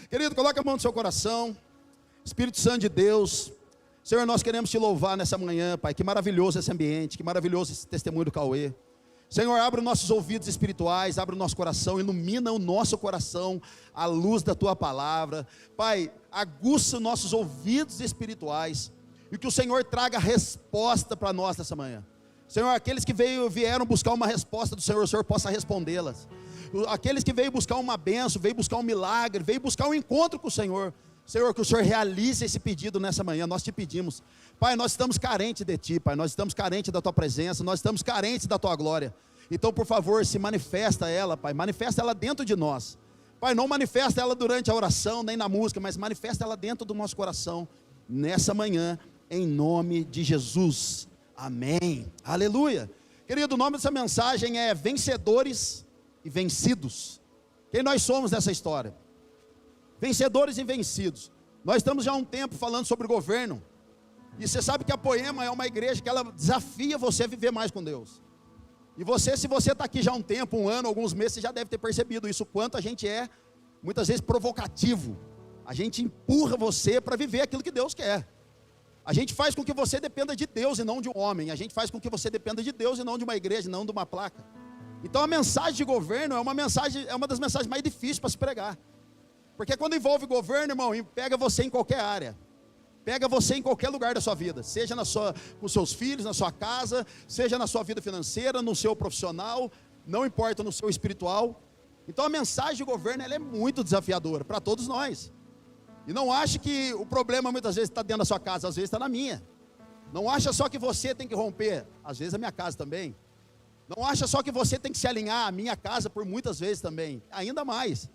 Querido, coloque a mão no seu coração. Espírito Santo de Deus, Senhor, nós queremos te louvar nessa manhã, Pai. Que maravilhoso esse ambiente, que maravilhoso esse testemunho do Cauê. Senhor, abre os nossos ouvidos espirituais, abre o nosso coração, ilumina o nosso coração à luz da Tua palavra. Pai, aguça os nossos ouvidos espirituais e que o Senhor traga resposta para nós nessa manhã. Senhor, aqueles que vieram buscar uma resposta do Senhor, o Senhor possa respondê-las. Aqueles que veio buscar uma bênção, veio buscar um milagre, veio buscar um encontro com o Senhor, que o Senhor realize esse pedido nessa manhã. Nós te pedimos, Pai, nós estamos carentes de Ti, Pai, nós estamos carentes da Tua presença, nós estamos carentes da Tua glória. Então, por favor, se manifesta ela, Pai, manifesta ela dentro de nós. Pai, não manifesta ela durante a oração, nem na música, mas manifesta ela dentro do nosso coração, nessa manhã, em nome de Jesus. Amém, aleluia. Querido, o nome dessa mensagem é Vencedores e Vencidos. Quem nós somos nessa história? Vencedores e vencidos. Nós estamos já há um tempo falando sobre governo, e você sabe que a Poema é uma igreja que ela desafia você a viver mais com Deus. E você, se você está aqui já há um tempo, um ano, alguns meses, você já deve ter percebido isso, quanto a gente é, muitas vezes, provocativo. A gente empurra você para viver aquilo que Deus quer. A gente faz com que você dependa de Deus e não de um homem. A gente faz com que você dependa de Deus e não de uma igreja, não de uma placa. Então a mensagem de governo é uma das mensagens mais difíceis para se pregar. Porque quando envolve governo, irmão, pega você em qualquer área. Pega você em qualquer lugar da sua vida. Seja com seus filhos, na sua casa, seja na sua vida financeira, no seu profissional, não importa, no seu espiritual. Então a mensagem de governo ela é muito desafiadora para todos nós. E não ache que o problema muitas vezes está dentro da sua casa, às vezes está na minha. Não acha só que você tem que romper, às vezes a minha casa também. Não acha só que você tem que se alinhar à minha casa por muitas vezes também, ainda mais.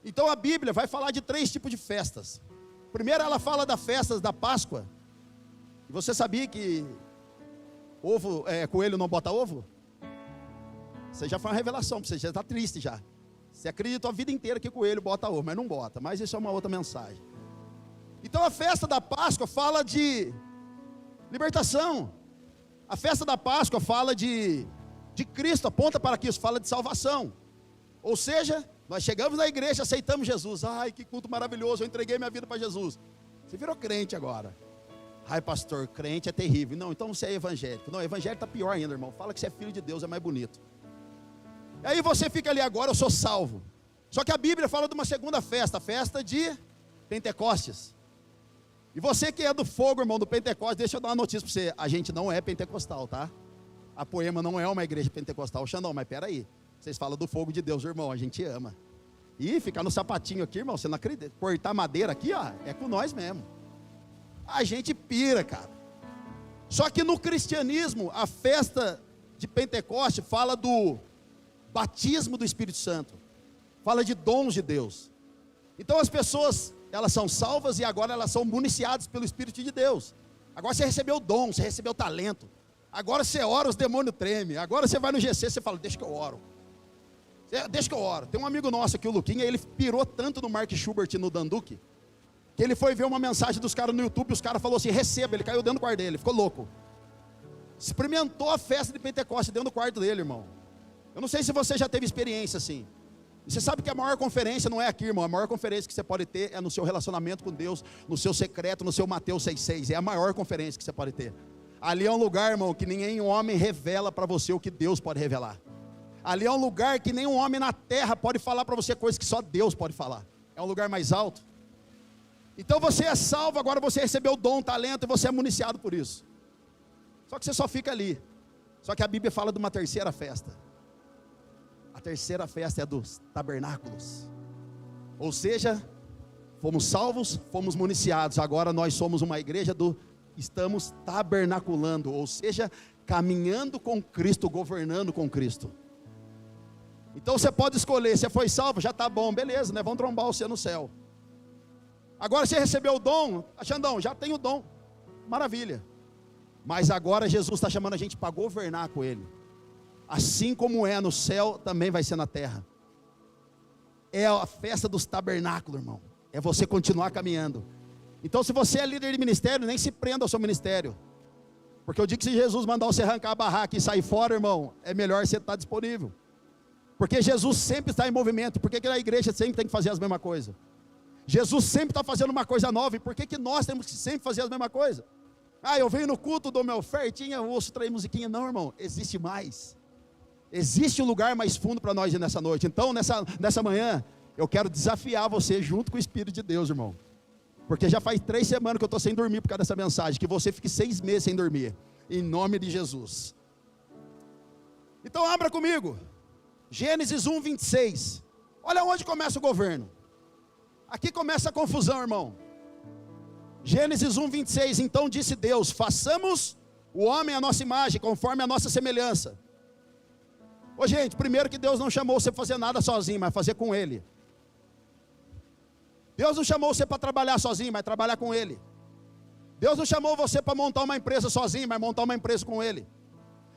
Então a Bíblia vai falar de 3 tipos de festas. Primeiro ela fala da festa da Páscoa. E você sabia que coelho não bota ovo? Isso já foi uma revelação para você, já está triste já. Você acreditou a vida inteira que coelho bota ovo, mas não bota. Mas isso é uma outra mensagem. Então a festa da Páscoa fala de libertação. A festa da Páscoa fala de Cristo, aponta para Cristo, fala de salvação. Ou seja, nós chegamos na igreja, aceitamos Jesus. Ai, que culto maravilhoso, eu entreguei minha vida para Jesus. Você virou crente agora. Ai, pastor, crente é terrível. Não, então você é evangélico. Não, evangélico está pior ainda, irmão. Fala que você é filho de Deus, é mais bonito. E aí você fica ali agora, eu sou salvo. Só que a Bíblia fala de uma segunda festa, a festa de Pentecostes. E você que é do fogo, irmão, do Pentecostes, deixa eu dar uma notícia para você. A gente não é pentecostal, tá? A Poema não é uma igreja pentecostal. Xandão, mas peraí. Vocês falam do fogo de Deus, irmão, a gente ama. E ficar no sapatinho aqui, irmão, você não acredita. Cortar madeira aqui, ó, é com nós mesmo. A gente pira, cara. Só que no cristianismo, a festa de Pentecostes fala do batismo do Espírito Santo. Fala de dons de Deus. Então as pessoas, elas são salvas e agora elas são municiadas pelo Espírito de Deus. Agora você recebeu dom, você recebeu talento. Agora você ora, os demônios tremem. Agora você vai no GC, você fala, deixa que eu oro. Deixa que eu oro. Tem um amigo nosso aqui, o Luquinha, ele pirou tanto no Mark Schubert e no Danduque, que ele foi ver uma mensagem dos caras no YouTube, e os caras falaram assim, receba, ele caiu dentro do quarto dele, ficou louco. Experimentou a festa de Pentecostes dentro do quarto dele, irmão. Eu não sei se você já teve experiência assim. E você sabe que a maior conferência não é aqui, irmão. A maior conferência que você pode ter é no seu relacionamento com Deus, no seu secreto, no seu Mateus 6,6. É a maior conferência que você pode ter. Ali é um lugar, irmão, que nenhum homem revela para você o que Deus pode revelar. Ali é um lugar que nenhum homem na terra pode falar para você coisas que só Deus pode falar. É um lugar mais alto. Então você é salvo, agora você recebeu dom, talento e você é municiado por isso. Só que você só fica ali. Só que a Bíblia fala de uma terceira festa. A terceira festa é dos tabernáculos. Ou seja, fomos salvos, fomos municiados. Agora nós somos uma igreja estamos tabernaculando. Ou seja, caminhando com Cristo, governando com Cristo. Então você pode escolher, você foi salvo, já está bom, beleza, né? Vamos trombar você no céu. Agora você recebeu o dom, Xandão, já tem o dom, maravilha. Mas agora Jesus está chamando a gente para governar com Ele. Assim como é no céu, também vai ser na terra. É a festa dos tabernáculos, irmão. É você continuar caminhando. Então se você é líder de ministério, nem se prenda ao seu ministério. Porque eu digo que se Jesus mandar você arrancar a barraca e sair fora, irmão, é melhor você estar disponível. Porque Jesus sempre está em movimento. Por que a igreja sempre tem que fazer as mesmas coisas? Jesus sempre está fazendo uma coisa nova, e por que nós temos que sempre fazer a mesma coisa? Eu venho no culto, dou minha ofertinha, ouço 3 musiquinhas. Não, irmão, existe mais. Existe um lugar mais fundo para nós nessa noite. Então, nessa manhã, eu quero desafiar você junto com o Espírito de Deus, irmão. Porque já faz 3 semanas que eu estou sem dormir por causa dessa mensagem. Que você fique 6 meses sem dormir. Em nome de Jesus. Então, abra comigo. Gênesis 1, 26. Olha onde começa o governo. Aqui começa a confusão, irmão. Gênesis 1, 26. Então disse Deus: façamos o homem à nossa imagem, conforme a nossa semelhança. Gente, primeiro que Deus não chamou você para fazer nada sozinho, mas fazer com Ele. Deus não chamou você para trabalhar sozinho, mas trabalhar com Ele. Deus não chamou você para montar uma empresa sozinho, mas montar uma empresa com Ele.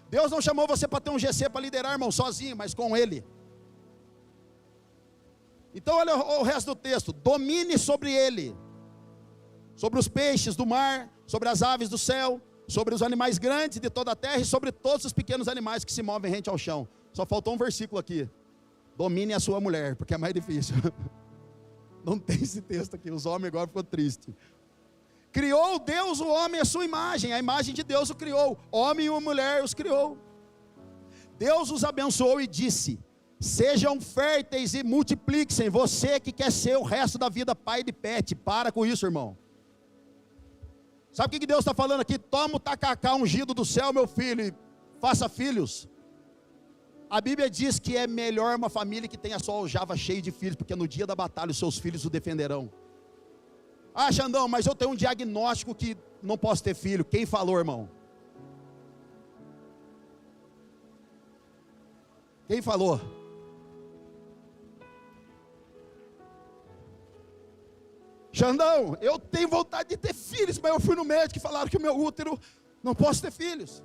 Deus não chamou você para ter um GC para liderar, irmão, sozinho, mas com Ele. Então olha o resto do texto. Domine sobre ele, sobre os peixes do mar, sobre as aves do céu, sobre os animais grandes de toda a terra e sobre todos os pequenos animais que se movem rente ao chão. Só faltou um versículo aqui. Domine a sua mulher, porque é mais difícil. Não tem esse texto aqui, os homens agora ficou triste. Criou Deus o homem à sua imagem, a imagem de Deus o criou, homem e mulher os criou. Deus os abençoou e disse: sejam férteis e multipliquem. Você que quer ser o resto da vida pai de pet, para com isso, irmão. Sabe o que Deus está falando aqui? Toma o tacacá ungido do céu, meu filho, e faça filhos. A Bíblia diz que é melhor uma família que tenha só aljava cheio de filhos, porque no dia da batalha os seus filhos o defenderão. Xandão, mas eu tenho um diagnóstico que não posso ter filho. Quem falou, irmão? Quem falou? Xandão, eu tenho vontade de ter filhos, mas eu fui no médico e falaram que o meu útero não posso ter filhos.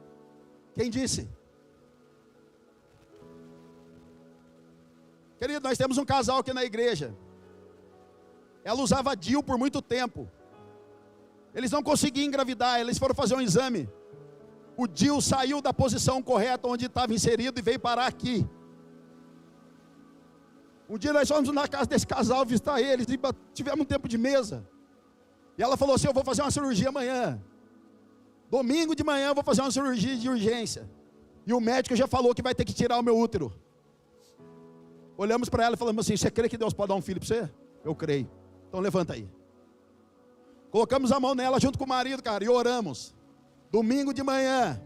Quem disse? Querido, nós temos um casal aqui na igreja. Ela usava DIU por muito tempo. Eles não conseguiam engravidar, eles foram fazer um exame. O DIU saiu da posição correta onde estava inserido e veio parar aqui. Um dia nós fomos na casa desse casal visitar eles e tivemos um tempo de mesa. E ela falou assim: eu vou fazer uma cirurgia amanhã. Domingo de manhã eu vou fazer uma cirurgia de urgência. E o médico já falou que vai ter que tirar o meu útero. Olhamos para ela e falamos assim: você crê que Deus pode dar um filho para você? Eu creio. Então levanta aí. Colocamos a mão nela junto com o marido, cara, e oramos. Domingo de manhã,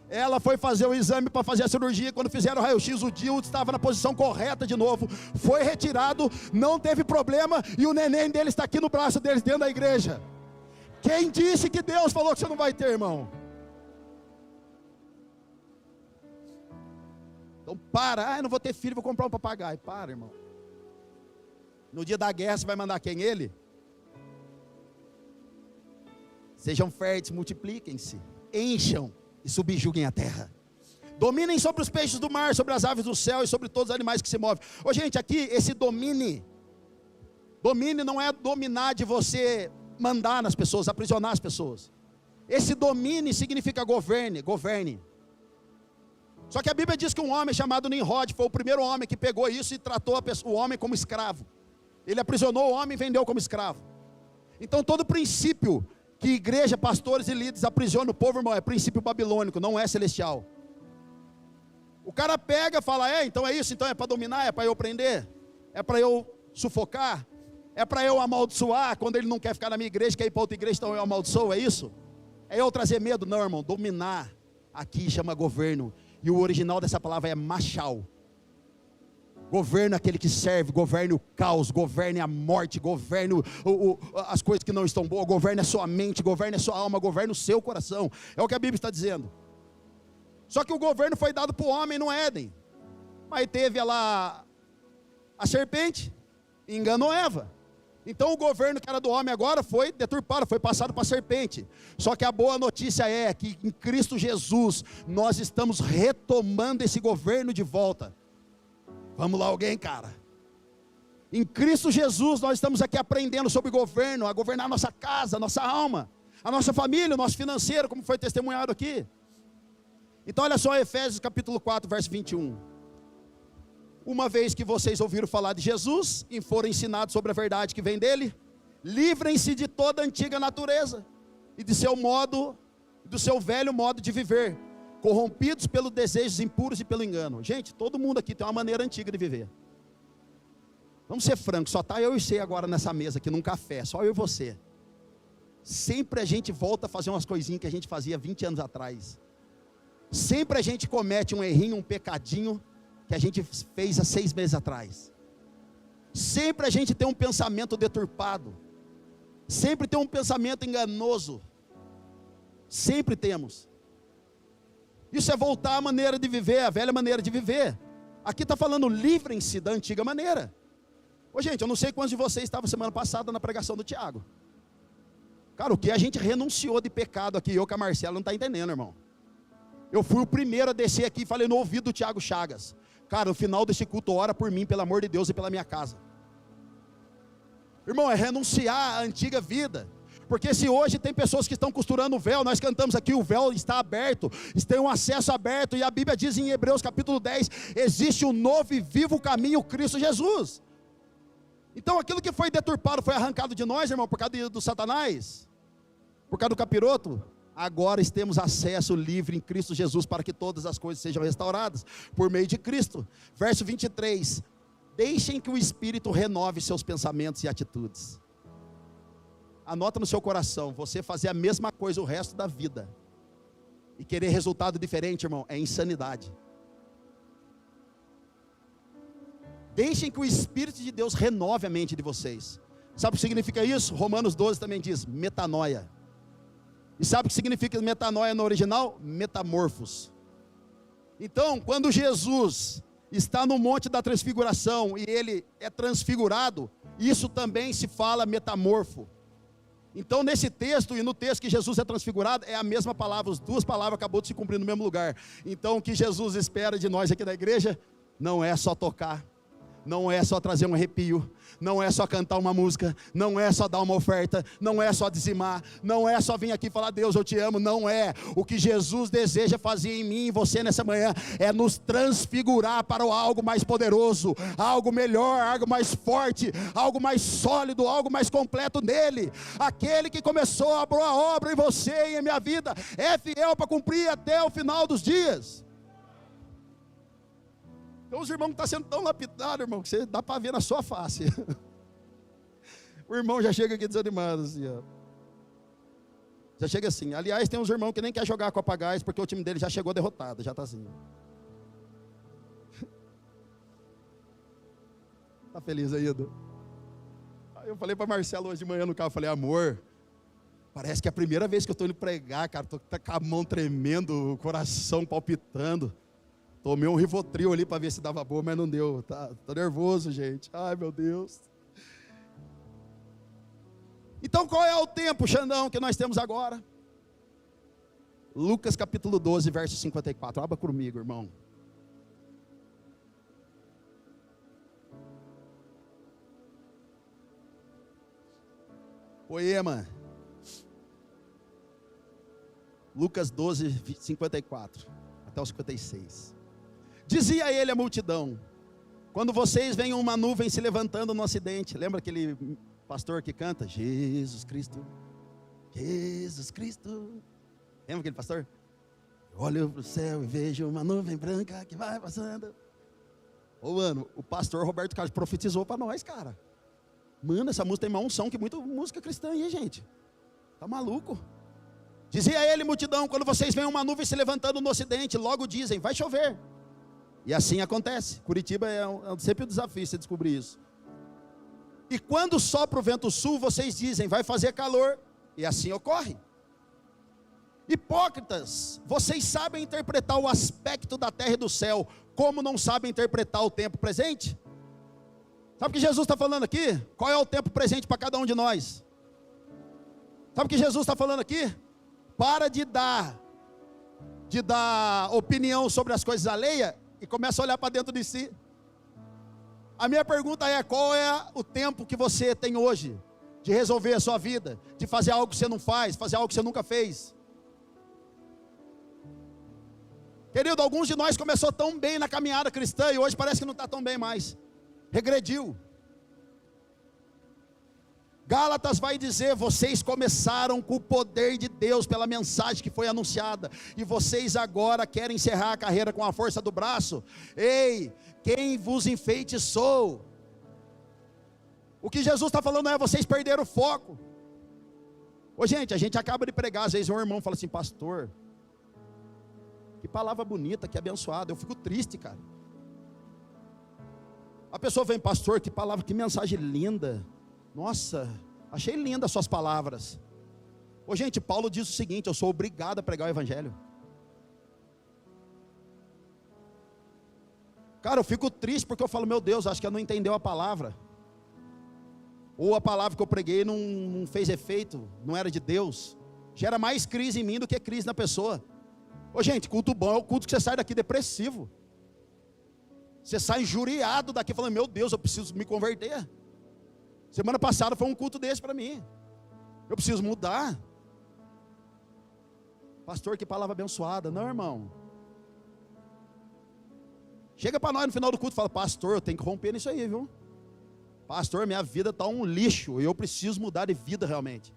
ela foi fazer o exame para fazer a cirurgia. Quando fizeram o raio-x, o DIU estava na posição correta de novo. Foi retirado, não teve problema, e o neném dele está aqui no braço deles, dentro da igreja. Quem disse que Deus falou que você não vai ter, irmão? Então para, eu não vou ter filho, vou comprar um papagaio. Para, irmão. No dia da guerra você vai mandar quem? Ele? Sejam férteis, multipliquem-se, encham e subjuguem a terra. Dominem sobre os peixes do mar, sobre as aves do céu e sobre todos os animais que se movem. Gente, aqui esse domine não é dominar de você mandar nas pessoas, aprisionar as pessoas. Esse domine significa governe. Só que a Bíblia diz que um homem chamado Nimrod foi o primeiro homem que pegou isso e tratou o homem como escravo. Ele aprisionou o homem e vendeu como escravo. Então todo princípio que igreja, pastores e líderes aprisionam o povo, irmão, é princípio babilônico, não é celestial. O cara pega e fala: então é isso, então é para dominar, é para eu prender, é para eu sufocar, é para eu amaldiçoar, quando ele não quer ficar na minha igreja, quer ir para outra igreja, então eu amaldiçoo, é isso? É eu trazer medo? Não, irmão, dominar, aqui chama governo, e o original dessa palavra é machal. Governe aquele que serve, governe o caos, governe a morte, governe as coisas que não estão boas, governe a sua mente, governe a sua alma, governe o seu coração. É o que a Bíblia está dizendo. Só que o governo foi dado para o homem no Éden. Mas teve lá a serpente, enganou Eva. Então o governo que era do homem agora foi deturpado, foi passado para a serpente. Só que a boa notícia é que em Cristo Jesus nós estamos retomando esse governo de volta. Vamos lá, alguém, cara. Em Cristo Jesus nós estamos aqui aprendendo sobre governo, a governar a nossa casa, a nossa alma, a nossa família, o nosso financeiro, como foi testemunhado aqui. Então olha só, Efésios capítulo 4, verso 21. Uma vez que vocês ouviram falar de Jesus e foram ensinados sobre a verdade que vem dele, Livrem-se de toda a antiga natureza e de seu modo, do seu velho modo de viver, corrompidos pelos desejos impuros e pelo engano. Gente, todo mundo aqui tem uma maneira antiga de viver. Vamos ser francos, só está eu e você agora nessa mesa aqui, num café, só eu e você. Sempre a gente volta a fazer umas coisinhas que a gente fazia 20 anos atrás. Sempre a gente comete um errinho, um pecadinho que a gente fez há 6 meses atrás. Sempre a gente tem um pensamento deturpado. Sempre tem um pensamento enganoso. Sempre temos. Isso é voltar à maneira de viver, a velha maneira de viver. Aqui está falando, livrem-se da antiga maneira. Ô gente, eu não sei quantos de vocês estavam semana passada na pregação do Tiago. Cara, o que a gente renunciou de pecado aqui, eu com a Marcela, não está entendendo, irmão. Eu fui o primeiro a descer aqui e falei no ouvido do Tiago Chagas: cara, no final desse culto, ora por mim, pelo amor de Deus, e pela minha casa. Irmão, é renunciar à antiga vida. Porque se hoje tem pessoas que estão costurando o véu, nós cantamos aqui, o véu está aberto, tem um acesso aberto, e a Bíblia diz em Hebreus capítulo 10, existe um novo e vivo caminho, Cristo Jesus. Então aquilo que foi deturpado, foi arrancado de nós, irmão, por causa do Satanás, por causa do capiroto. Agora temos acesso livre em Cristo Jesus, para que todas as coisas sejam restauradas, por meio de Cristo. Verso 23, deixem que o Espírito renove seus pensamentos e atitudes. Anota no seu coração, você fazer a mesma coisa o resto da vida, e querer resultado diferente, irmão, é insanidade. Deixem que o Espírito de Deus renove a mente de vocês. Sabe o que significa isso? Romanos 12 também diz, metanoia. E sabe o que significa metanoia no original? Metamorfos. Então, quando Jesus está no monte da transfiguração, e ele é transfigurado, isso também se fala metamorfo. Então nesse texto, e no texto que Jesus é transfigurado, é a mesma palavra, as duas palavras acabou de se cumprir no mesmo lugar. Então o que Jesus espera de nós aqui da igreja, não é só tocar, não é só trazer um arrepio, não é só cantar uma música, não é só dar uma oferta, não é só dizimar, não é só vir aqui e falar, Deus eu te amo, não é. O que Jesus deseja fazer em mim e você nessa manhã, é nos transfigurar para algo mais poderoso, algo melhor, algo mais forte, algo mais sólido, algo mais completo nele. Aquele que começou a boa obra em você e em minha vida, é fiel para cumprir até o final dos dias. Então os irmãos estão sendo tão lapidados, irmão, que você dá para ver na sua face. O irmão já chega aqui desanimado assim, ó. Já chega assim. Aliás, tem uns irmãos que nem quer jogar com a Gás, porque o time dele já chegou derrotado, já está assim. Tá feliz aí, Edu? Aí eu falei para Marcelo hoje de manhã no carro, falei, amor, parece que é a primeira vez que eu estou indo pregar, cara, estou com a mão tremendo, o coração palpitando. Tomei um Rivotril ali para ver se dava boa, mas não deu. Tô nervoso, gente. Ai, meu Deus. Então, qual é o tempo, Xandão, que nós temos agora? Lucas capítulo 12, verso 54. Abra comigo, irmão. Poema. Lucas 12, 54. Até o 56. Dizia ele à multidão, quando vocês veem uma nuvem se levantando no ocidente, lembra aquele pastor que canta, Jesus Cristo, Jesus Cristo, lembra aquele pastor? Eu olho para o céu e vejo uma nuvem branca que vai passando. Ô mano, o pastor Roberto Carlos profetizou para nós, cara. Mano, essa música tem uma unção que muita música cristã aí, gente. Tá maluco? Dizia ele, multidão, quando vocês veem uma nuvem se levantando no ocidente, logo dizem, vai chover. E assim acontece. Curitiba é sempre um desafio você descobrir isso. E quando sopra o vento sul, vocês dizem, vai fazer calor. E assim ocorre. Hipócritas, vocês sabem interpretar o aspecto da terra e do céu, como não sabem interpretar o tempo presente? Sabe o que Jesus está falando aqui? Qual é o tempo presente para cada um de nós? Sabe o que Jesus está falando aqui? Para de dar opinião sobre as coisas alheias e começa a olhar para dentro de si. A minha pergunta é, qual é o tempo que você tem hoje de resolver a sua vida, de fazer algo que você não faz, fazer algo que você nunca fez? Querido, alguns de nós começou tão bem na caminhada cristã e hoje parece que não está tão bem mais. Regrediu. Gálatas vai dizer: vocês começaram com o poder de Deus pela mensagem que foi anunciada, e vocês agora querem encerrar a carreira com a força do braço? Ei, quem vos enfeitiçou? O que Jesus está falando é: vocês perderam o foco. Ô gente, a gente acaba de pregar, às vezes um irmão fala assim: pastor, que palavra bonita, que abençoada. Eu fico triste, cara. A pessoa vem: pastor, que palavra, que mensagem linda. Nossa, achei lindas as suas palavras. Ô gente, Paulo diz o seguinte: eu sou obrigado a pregar o evangelho. Cara, eu fico triste porque eu falo: meu Deus, acho que eu não entendeu a palavra. Ou a palavra que eu preguei não fez efeito, não era de Deus. Gera mais crise em mim do que crise na pessoa. Ô gente, culto bom é o culto que você sai daqui depressivo. Você sai injuriado daqui falando: meu Deus, eu preciso me converter. Semana passada foi um culto desse para mim. Eu preciso mudar. Pastor, que palavra abençoada. Não, irmão. Chega para nós no final do culto e fala: pastor, eu tenho que romper nisso aí, viu? Pastor, minha vida está um lixo, e eu preciso mudar de vida realmente.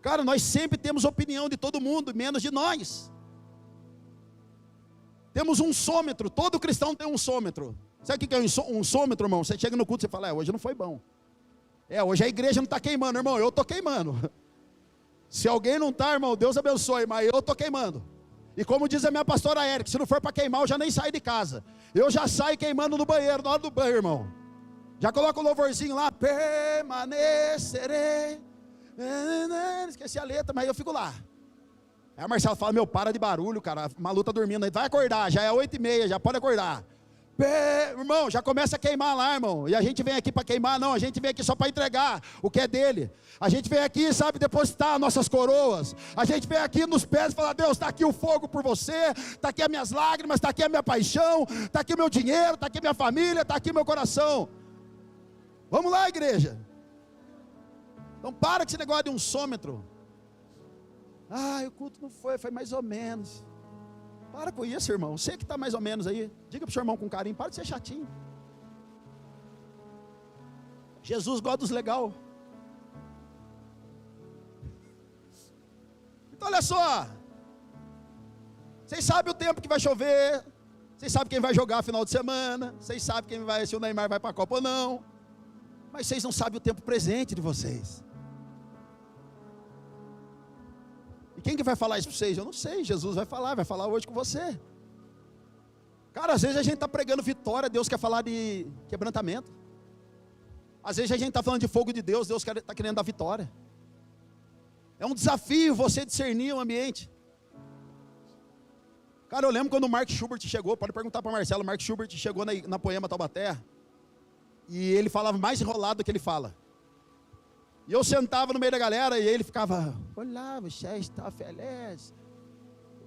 Cara, nós sempre temos opinião de todo mundo, menos de nós. Temos um sômetro, todo cristão tem um sômetro. Sabe o que é um sômetro, irmão? Você chega no culto e fala: hoje não foi bom. Hoje a igreja não está queimando, irmão, eu estou queimando. Se alguém não está, irmão, Deus abençoe, mas eu estou queimando. E como diz a minha pastora Érica, se não for para queimar, eu já nem saio de casa. Eu já saio queimando no banheiro, na hora do banho, irmão. Já coloca o louvorzinho lá: permanecerei. Esqueci a letra, mas eu fico lá. Aí a Marcela fala: meu, para de barulho, cara, a Malu está dormindo aí, vai acordar, já é 8h30, já pode acordar. Irmão, já começa a queimar lá, irmão. E a gente vem aqui para queimar? Não, a gente vem aqui só para entregar o que é dele. A gente vem aqui, sabe, depositar nossas coroas. A gente vem aqui nos pés e falar: Deus, está aqui o fogo por você, está aqui as minhas lágrimas, está aqui a minha paixão, está aqui o meu dinheiro, está aqui minha família, está aqui meu coração. Vamos lá, igreja. Então para com esse negócio de um sômetro. O culto não foi mais ou menos. Para com isso, irmão. Você que está mais ou menos aí, diga para o seu irmão com carinho: para de ser chatinho. Jesus gosta dos legal. Então olha só, vocês sabem o tempo que vai chover, vocês sabem quem vai jogar final de semana, vocês sabem se o Neymar vai para a Copa ou não, mas vocês não sabem o tempo presente de vocês. E quem que vai falar isso para vocês? Eu não sei. Jesus vai falar hoje com você. Cara, às vezes a gente está pregando vitória, Deus quer falar de quebrantamento. Às vezes a gente está falando de fogo de Deus, Deus está querendo dar vitória. É um desafio você discernir o ambiente. Cara, eu lembro quando o Mark Schubert chegou, pode perguntar para o Marcelo, o Mark Schubert chegou na Poema Taubaté, e ele falava mais enrolado do que ele fala. E eu sentava no meio da galera, e ele ficava: olá, você está feliz?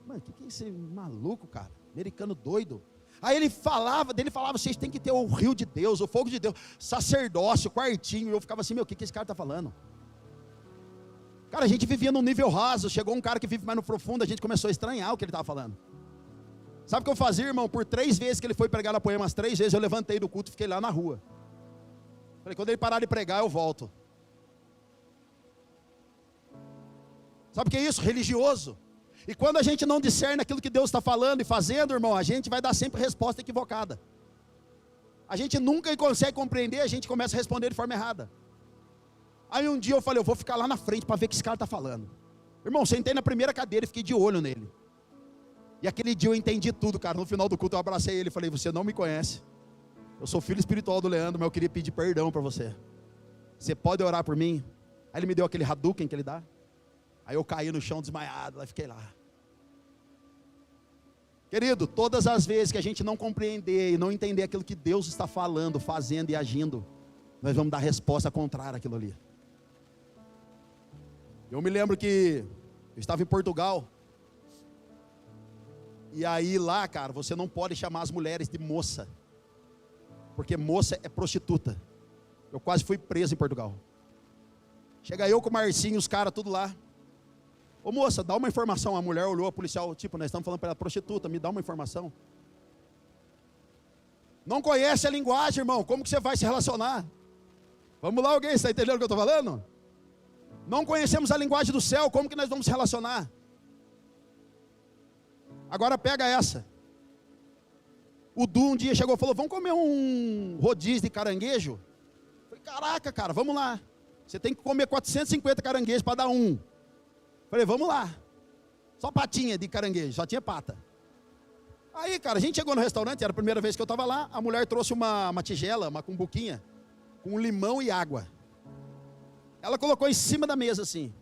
Mano, que é esse maluco, cara? Americano doido. Aí ele falava, vocês têm que ter o rio de Deus, o fogo de Deus, sacerdócio, quartinho. E eu ficava assim: meu, o que esse cara está falando? Cara, a gente vivia num nível raso, chegou um cara que vive mais no profundo, a gente começou a estranhar o que ele estava falando. Sabe o que eu fazia, irmão? Por 3 vezes que ele foi pregar na Poema, as 3 vezes eu levantei do culto e fiquei lá na rua. Falei: quando ele parar de pregar, eu volto. Sabe o que é isso? Religioso. E quando a gente não discerne aquilo que Deus está falando e fazendo, irmão, a gente vai dar sempre resposta equivocada. A gente nunca consegue compreender, a gente começa a responder de forma errada. Aí um dia eu falei: eu vou ficar lá na frente para ver o que esse cara está falando. Irmão, sentei na primeira cadeira e fiquei de olho nele. E aquele dia eu entendi tudo, cara. No final do culto eu abracei ele e falei: você não me conhece. Eu sou filho espiritual do Leandro, mas eu queria pedir perdão para você. Você pode orar por mim? Aí ele me deu aquele Hadouken que ele dá. Aí eu caí no chão desmaiado, lá fiquei lá. Querido, todas as vezes que a gente não compreender e não entender aquilo que Deus está falando, fazendo e agindo, nós vamos dar resposta contrária àquilo ali. Eu me lembro que eu estava em Portugal. E aí lá, cara, você não pode chamar as mulheres de moça, porque moça é prostituta. Eu quase fui preso em Portugal. Chega eu com o Marcinho, os caras tudo lá. Ô moça, dá uma informação. A mulher olhou, a policial, tipo, nós estamos falando para ela: prostituta, me dá uma informação. Não conhece a linguagem, irmão, como que você vai se relacionar? Vamos lá, alguém, está entendendo o que eu estou falando? Não conhecemos a linguagem do céu, como que nós vamos se relacionar? Agora pega essa. O Du um dia chegou e falou, vamos comer um rodízio de caranguejo? Eu falei, caraca, cara, vamos lá. Você tem que comer 450 caranguejos para dar um. Eu falei, vamos lá. Só patinha de caranguejo, só tinha pata. Aí, cara, a gente chegou no restaurante, era a primeira vez que eu estava lá, a mulher trouxe uma tigela, uma cumbuquinha, com limão e água. Ela colocou em cima da mesa assim.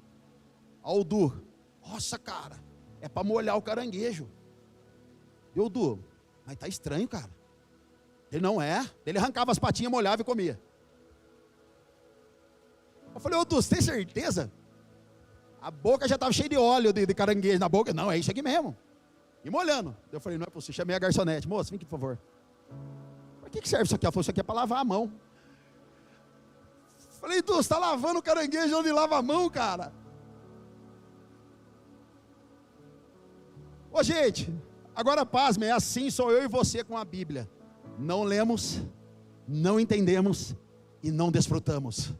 Ó o Du, nossa, cara, é para molhar o caranguejo. E o Du, mas tá estranho, cara. Ele não é. Ele arrancava as patinhas, molhava e comia. Eu falei, ô Du, você tem certeza? A boca já estava cheia de óleo de caranguejo na boca. Não, é isso aqui mesmo. E molhando. Eu falei, não é possível. Chamei a garçonete. Moça, vem aqui, por favor. Para que serve isso aqui? Ela falou, isso aqui é para lavar a mão. Falei, Du, você está lavando o caranguejo onde lava a mão, cara? Ô, gente, agora pasme, é assim, sou eu e você com a Bíblia. Não lemos, não entendemos e não desfrutamos.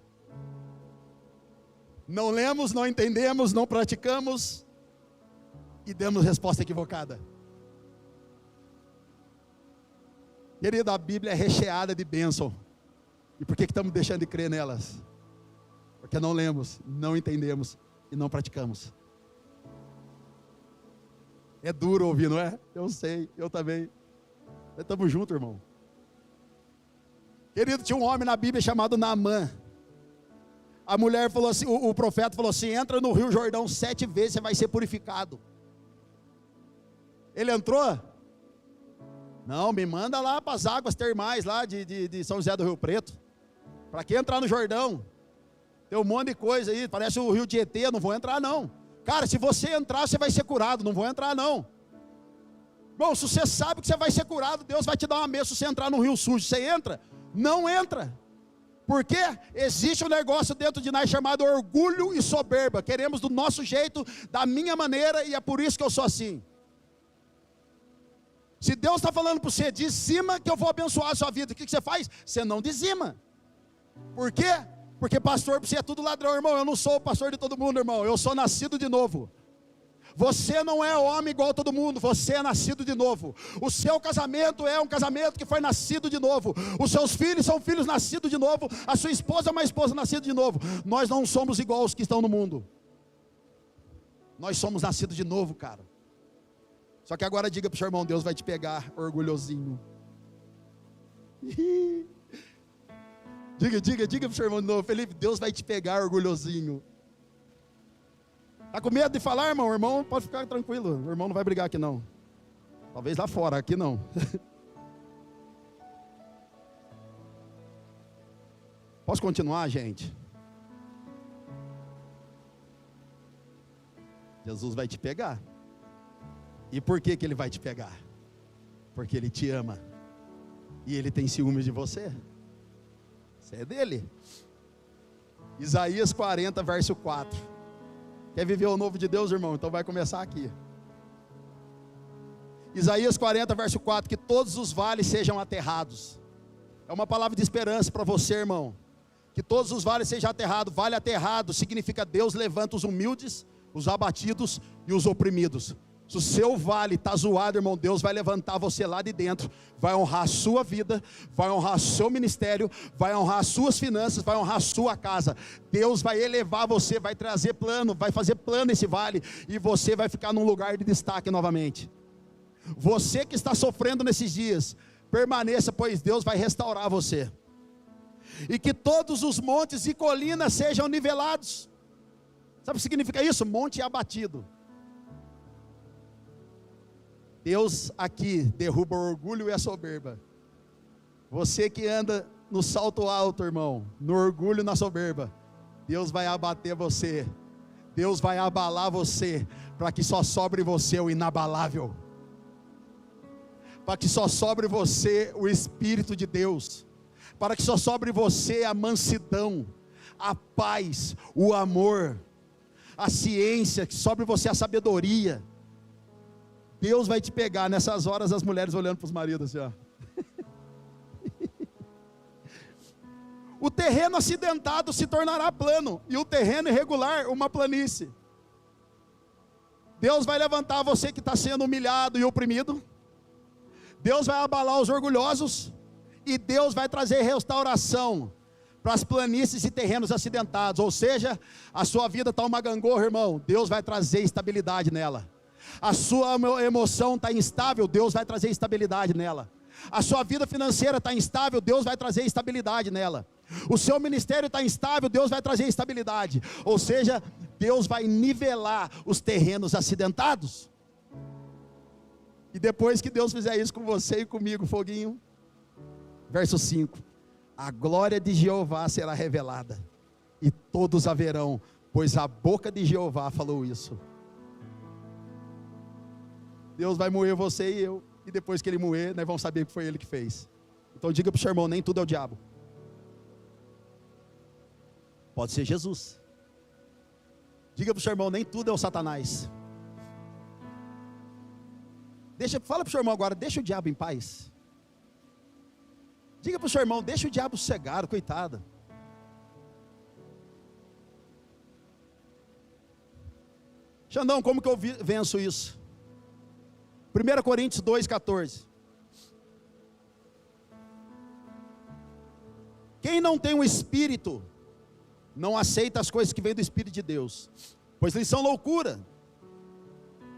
Não lemos, não entendemos, não praticamos e demos resposta equivocada. Querido, a Bíblia é recheada de bênção. E por que estamos deixando de crer nelas? Porque não lemos, não entendemos e não praticamos. É duro ouvir, não é? Eu sei, eu também. Estamos juntos, irmão. Querido, tinha um homem na Bíblia chamado Naamã. A mulher falou assim, o profeta falou assim, entra no Rio Jordão 7 vezes, você vai ser purificado. Ele entrou? Não, me manda lá para as águas termais lá de São José do Rio Preto. Para que entrar no Jordão? Tem um monte de coisa aí, parece o Rio Tietê, não vou entrar não. Cara, se você entrar, você vai ser curado, não vou entrar não. Bom, se você sabe que você vai ser curado, Deus vai te dar uma mesa se você entrar no Rio Sujo. Você entra? Não entra. Porque existe um negócio dentro de nós chamado orgulho e soberba. Queremos do nosso jeito, da minha maneira, e é por isso que eu sou assim. Se Deus está falando para você, dizima que eu vou abençoar a sua vida, o que você faz? Você não dizima. Por quê? Porque pastor para você é tudo ladrão, irmão. Eu não sou o pastor de todo mundo, irmão. Eu sou nascido de novo. Você não é homem igual a todo mundo, você é nascido de novo. O seu casamento é um casamento que foi nascido de novo. Os seus filhos são filhos nascidos de novo. A sua esposa é uma esposa nascida de novo. Nós não somos igual aos que estão no mundo. Nós somos nascidos de novo, cara. Só que agora diga para o seu irmão, Deus vai te pegar orgulhosinho. Diga para o seu irmão de novo, Felipe, Deus vai te pegar orgulhosinho. Está com medo de falar, irmão? O irmão pode ficar tranquilo. O irmão não vai brigar aqui não. Talvez lá fora, aqui não. Posso continuar, gente? Jesus vai te pegar. E por que ele vai te pegar? Porque ele te ama. E ele tem ciúmes de você. Você é dele. Isaías 40, verso 4. Quer viver o novo de Deus, irmão? Então vai começar aqui. Isaías 40, verso 4. Que todos os vales sejam aterrados. É uma palavra de esperança para você, irmão. Que todos os vales sejam aterrados. Vale aterrado significa Deus levanta os humildes, os abatidos e os oprimidos. Se o seu vale está zoado, irmão, Deus vai levantar você lá de dentro, vai honrar a sua vida, vai honrar o seu ministério, vai honrar as suas finanças, vai honrar a sua casa. Deus vai elevar você, vai trazer plano, vai fazer plano nesse vale, e você vai ficar num lugar de destaque novamente. Você que está sofrendo nesses dias, permaneça, pois Deus vai restaurar você. E que todos os montes e colinas sejam nivelados. Sabe o que significa isso? Monte abatido. Deus aqui derruba o orgulho e a soberba. Você que anda no salto alto, irmão, no orgulho e na soberba, Deus vai abater você. Deus vai abalar você, para que só sobre você o inabalável. Para que só sobre você o Espírito de Deus. Para que só sobre você a mansidão, a paz, o amor, a ciência, que sobre você a sabedoria. Deus vai te pegar nessas horas, as mulheres olhando para os maridos assim, ó. O terreno acidentado se tornará plano, e o terreno irregular uma planície. Deus vai levantar você que está sendo humilhado e oprimido. Deus vai abalar os orgulhosos, e Deus vai trazer restauração para as planícies e terrenos acidentados. Ou seja, a sua vida está uma gangorra, irmão, Deus vai trazer estabilidade nela. A sua emoção está instável, Deus vai trazer estabilidade nela. A sua vida financeira está instável, Deus vai trazer estabilidade nela. O seu ministério está instável, Deus vai trazer estabilidade. Ou seja, Deus vai nivelar os terrenos acidentados. E depois que Deus fizer isso com você e comigo, foguinho, verso 5: a glória de Jeová será revelada, e todos a verão, pois a boca de Jeová falou isso. Deus vai moer você e eu, e depois que Ele moer, nós vamos saber que foi Ele que fez. Então diga para o seu irmão, nem tudo é o diabo. Pode ser Jesus. Diga para o seu irmão, nem tudo é o Satanás. Fala para o seu irmão agora, deixa o diabo em paz. Diga para o seu irmão, deixa o diabo sossegado, coitado. Xandão, como que eu venço isso? 1 Coríntios 2,14. Quem não tem o Espírito, não aceita as coisas que vêm do Espírito de Deus, pois lhes são loucura,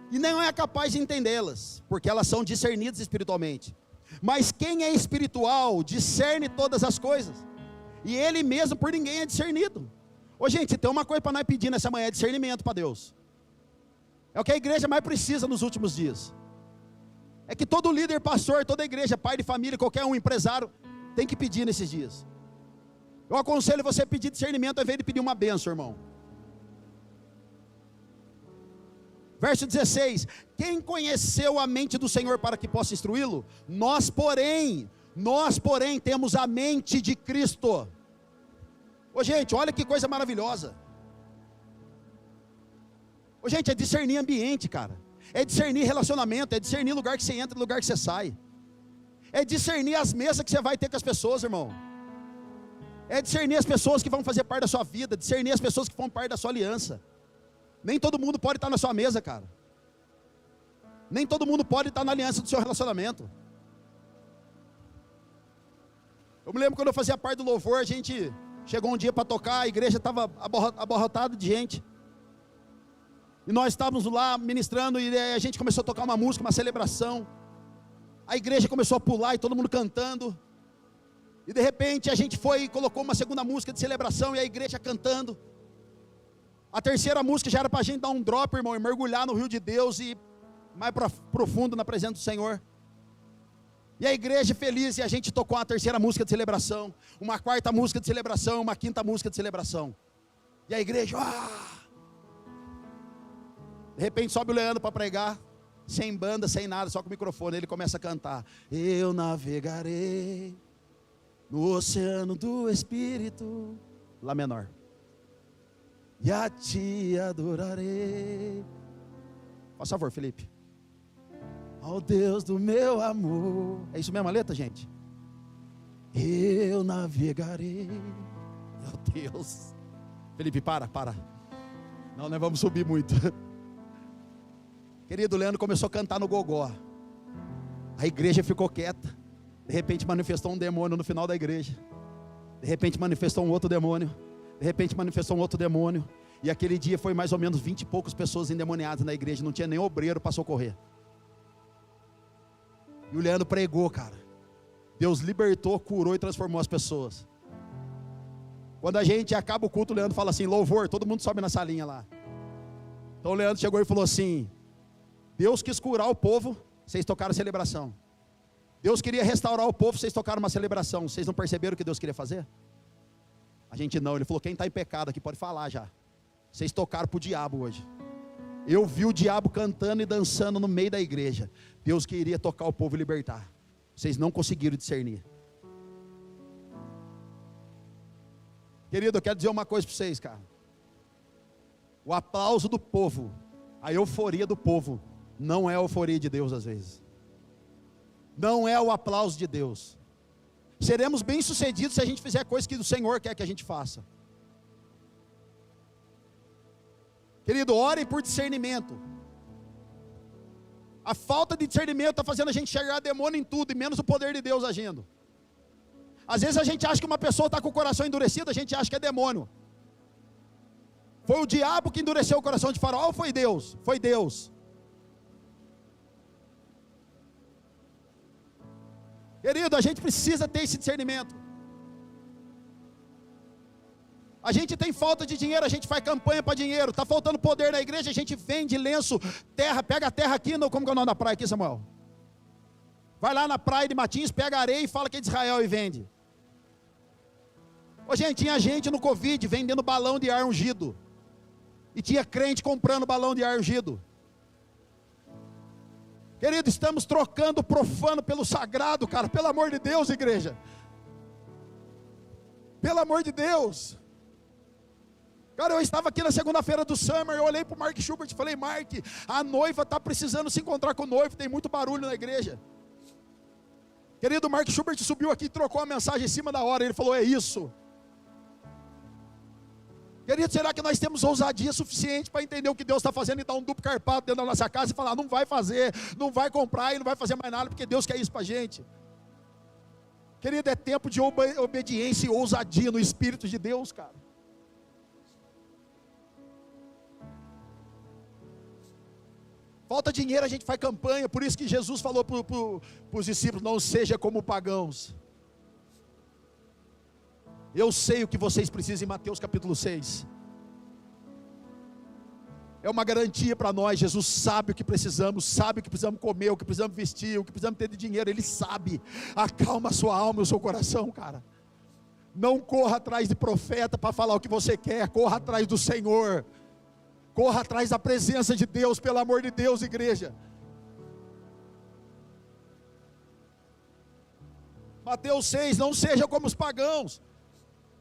e não é capaz de entendê-las, porque elas são discernidas espiritualmente. Mas quem é espiritual, discerne todas as coisas, e ele mesmo por ninguém é discernido. Ô gente, tem uma coisa para nós pedir nessa manhã, é discernimento para Deus. É o que a igreja mais precisa nos últimos dias. É que todo líder, pastor, toda igreja, pai de família, qualquer um, empresário, tem que pedir nesses dias. Eu aconselho você a pedir discernimento ao invés de pedir uma bênção, irmão. Verso 16: quem conheceu a mente do Senhor para que possa instruí-lo? Nós porém temos a mente de Cristo. Ô gente, olha que coisa maravilhosa. Ô gente, é discernir ambiente, cara. É discernir relacionamento, é discernir lugar que você entra e lugar que você sai. É discernir as mesas que você vai ter com as pessoas, irmão. É discernir as pessoas que vão fazer parte da sua vida, discernir as pessoas que vão parte da sua aliança. Nem todo mundo pode estar na sua mesa, cara. Nem todo mundo pode estar na aliança do seu relacionamento. Eu me lembro quando eu fazia parte do louvor, a gente chegou um dia para tocar, a igreja estava abarrotada de gente. E nós estávamos lá ministrando, e a gente começou a tocar uma música, uma celebração. A igreja começou a pular e todo mundo cantando. E de repente a gente foi e colocou uma segunda música de celebração, e a igreja cantando. A terceira música já era para a gente dar um drop, irmão, e mergulhar no rio de Deus, e mais profundo na presença do Senhor. E a igreja feliz, e a gente tocou a terceira música de celebração, uma quarta música de celebração, uma quinta música de celebração. E a igreja, de repente sobe o Leandro para pregar, sem banda, sem nada, só com o microfone. Ele começa a cantar: eu navegarei no oceano do Espírito, Lá menor, e a ti adorarei. Faz favor, Felipe. Ao Deus do meu amor. É isso mesmo a letra, gente? Eu navegarei. Meu Deus. Felipe, para. Não, nós vamos subir muito. Querido, o Leandro começou a cantar no gogó. A igreja ficou quieta. De repente manifestou um demônio no final da igreja. De repente manifestou um outro demônio. De repente manifestou um outro demônio. E aquele dia foi mais ou menos 20 e poucas pessoas endemoniadas na igreja. Não tinha nem obreiro para socorrer. E o Leandro pregou, cara. Deus libertou, curou e transformou as pessoas. Quando a gente acaba o culto, o Leandro fala assim: louvor, todo mundo sobe na salinha lá. Então o Leandro chegou e falou assim: Deus quis curar o povo, vocês tocaram celebração. Deus queria restaurar o povo, vocês tocaram uma celebração. Vocês não perceberam o que Deus queria fazer? A gente não. Ele falou: quem está em pecado aqui pode falar já. Vocês tocaram para o diabo hoje. Eu vi o diabo cantando e dançando no meio da igreja. Deus queria tocar o povo e libertar. Vocês não conseguiram discernir. Querido, eu quero dizer uma coisa para vocês, cara. O aplauso do povo, a euforia do povo, não é a euforia de Deus às vezes. Não é o aplauso de Deus. Seremos bem-sucedidos se a gente fizer coisas que o Senhor quer que a gente faça. Querido, orem por discernimento. A falta de discernimento está fazendo a gente enxergar demônio em tudo, e menos o poder de Deus agindo. Às vezes a gente acha que uma pessoa está com o coração endurecido, a gente acha que é demônio. Foi o diabo que endureceu o coração de Faraó ou foi Deus? Foi Deus. Querido, a gente precisa ter esse discernimento. A gente tem falta de dinheiro, a gente faz campanha para dinheiro. Está faltando poder na igreja, a gente vende lenço, terra, pega a terra aqui, como que é o nome da praia aqui, Samuel? Vai lá na praia de Matins, pega areia e fala que é de Israel e vende. Ô gente, tinha gente no Covid vendendo balão de ar ungido. E tinha crente comprando balão de ar ungido. Querido, estamos trocando o profano pelo sagrado, cara. Pelo amor de Deus, igreja. Pelo amor de Deus. Cara, eu estava aqui na segunda-feira do Summer, eu olhei para o Mark Schubert e falei: Mark, a noiva está precisando se encontrar com o noivo, tem muito barulho na igreja. Querido, o Mark Schubert subiu aqui e trocou a mensagem em cima da hora, ele falou: é isso. Querido, será que nós temos ousadia suficiente para entender o que Deus está fazendo e dar um duplo carpado dentro da nossa casa e falar: não vai fazer, não vai comprar e não vai fazer mais nada, porque Deus quer isso para a gente? Querido, é tempo de obediência e ousadia no Espírito de Deus, cara. Falta dinheiro, a gente faz campanha. Por isso que Jesus falou para os discípulos: não seja como pagãos. Eu sei o que vocês precisam, em Mateus capítulo 6. É uma garantia para nós. Jesus sabe o que precisamos, sabe o que precisamos comer, o que precisamos vestir, o que precisamos ter de dinheiro. Ele sabe. Acalma a sua alma e o seu coração, cara. Não corra atrás de profeta para falar o que você quer. Corra atrás do Senhor. Corra atrás da presença de Deus, pelo amor de Deus, igreja. Mateus 6, não seja como os pagãos.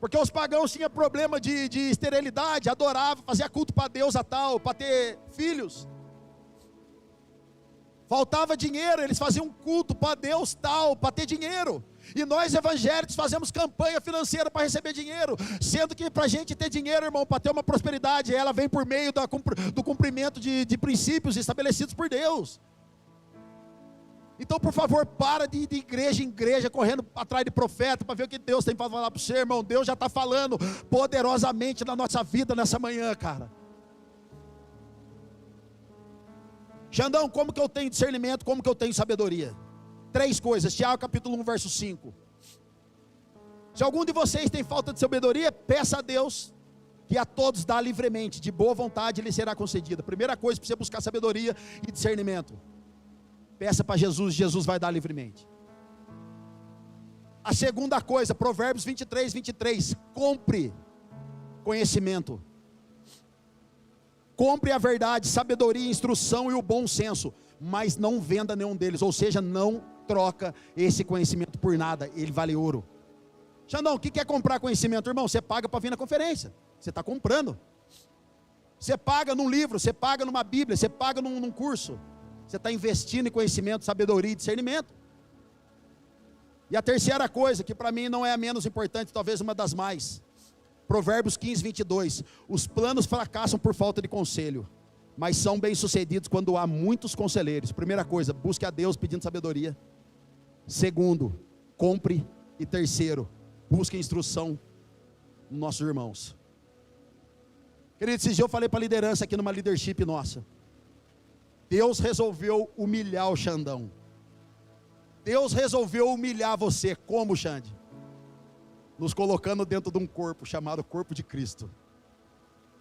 Porque os pagãos tinham problema de esterilidade, adoravam, faziam culto para Deus a tal, para ter filhos. Faltava dinheiro, eles faziam culto para Deus tal, para ter dinheiro. E nós evangélicos fazemos campanha financeira para receber dinheiro, sendo que para a gente ter dinheiro, irmão, para ter uma prosperidade, ela vem por meio do cumprimento de princípios estabelecidos por Deus. Então, por favor, para de igreja em igreja, correndo atrás de profeta, para ver o que Deus tem para falar para você, irmão. Deus já está falando poderosamente na nossa vida nessa manhã, cara. Xandão, como que eu tenho discernimento, como que eu tenho sabedoria? 3 coisas, Tiago capítulo 1, verso 5. Se algum de vocês tem falta de sabedoria, peça a Deus, que a todos dá livremente, de boa vontade lhe será concedida. Primeira coisa, para você buscar sabedoria e discernimento. Peça para Jesus, Jesus vai dar livremente. A segunda coisa, Provérbios 23, 23. Compre conhecimento. Compre a verdade, sabedoria, instrução e o bom senso. Mas não venda nenhum deles. Ou seja, não troca esse conhecimento por nada. Ele vale ouro. Xandão, o que é comprar conhecimento? Irmão, você paga para vir na conferência. Você está comprando. Você paga num livro, você paga numa Bíblia, você paga num curso. Você está investindo em conhecimento, sabedoria e discernimento. E a terceira coisa, que para mim não é a menos importante, talvez uma das mais. Provérbios 15, 22. Os planos fracassam por falta de conselho, mas são bem-sucedidos quando há muitos conselheiros. Primeira coisa, busque a Deus pedindo sabedoria. Segundo, compre. E terceiro, busque instrução nos nossos irmãos. Queridos, esses dias eu falei para a liderança aqui numa leadership nossa. Deus resolveu humilhar o Xandão. Deus resolveu humilhar você. Como, Xande? Nos colocando dentro de um corpo chamado corpo de Cristo.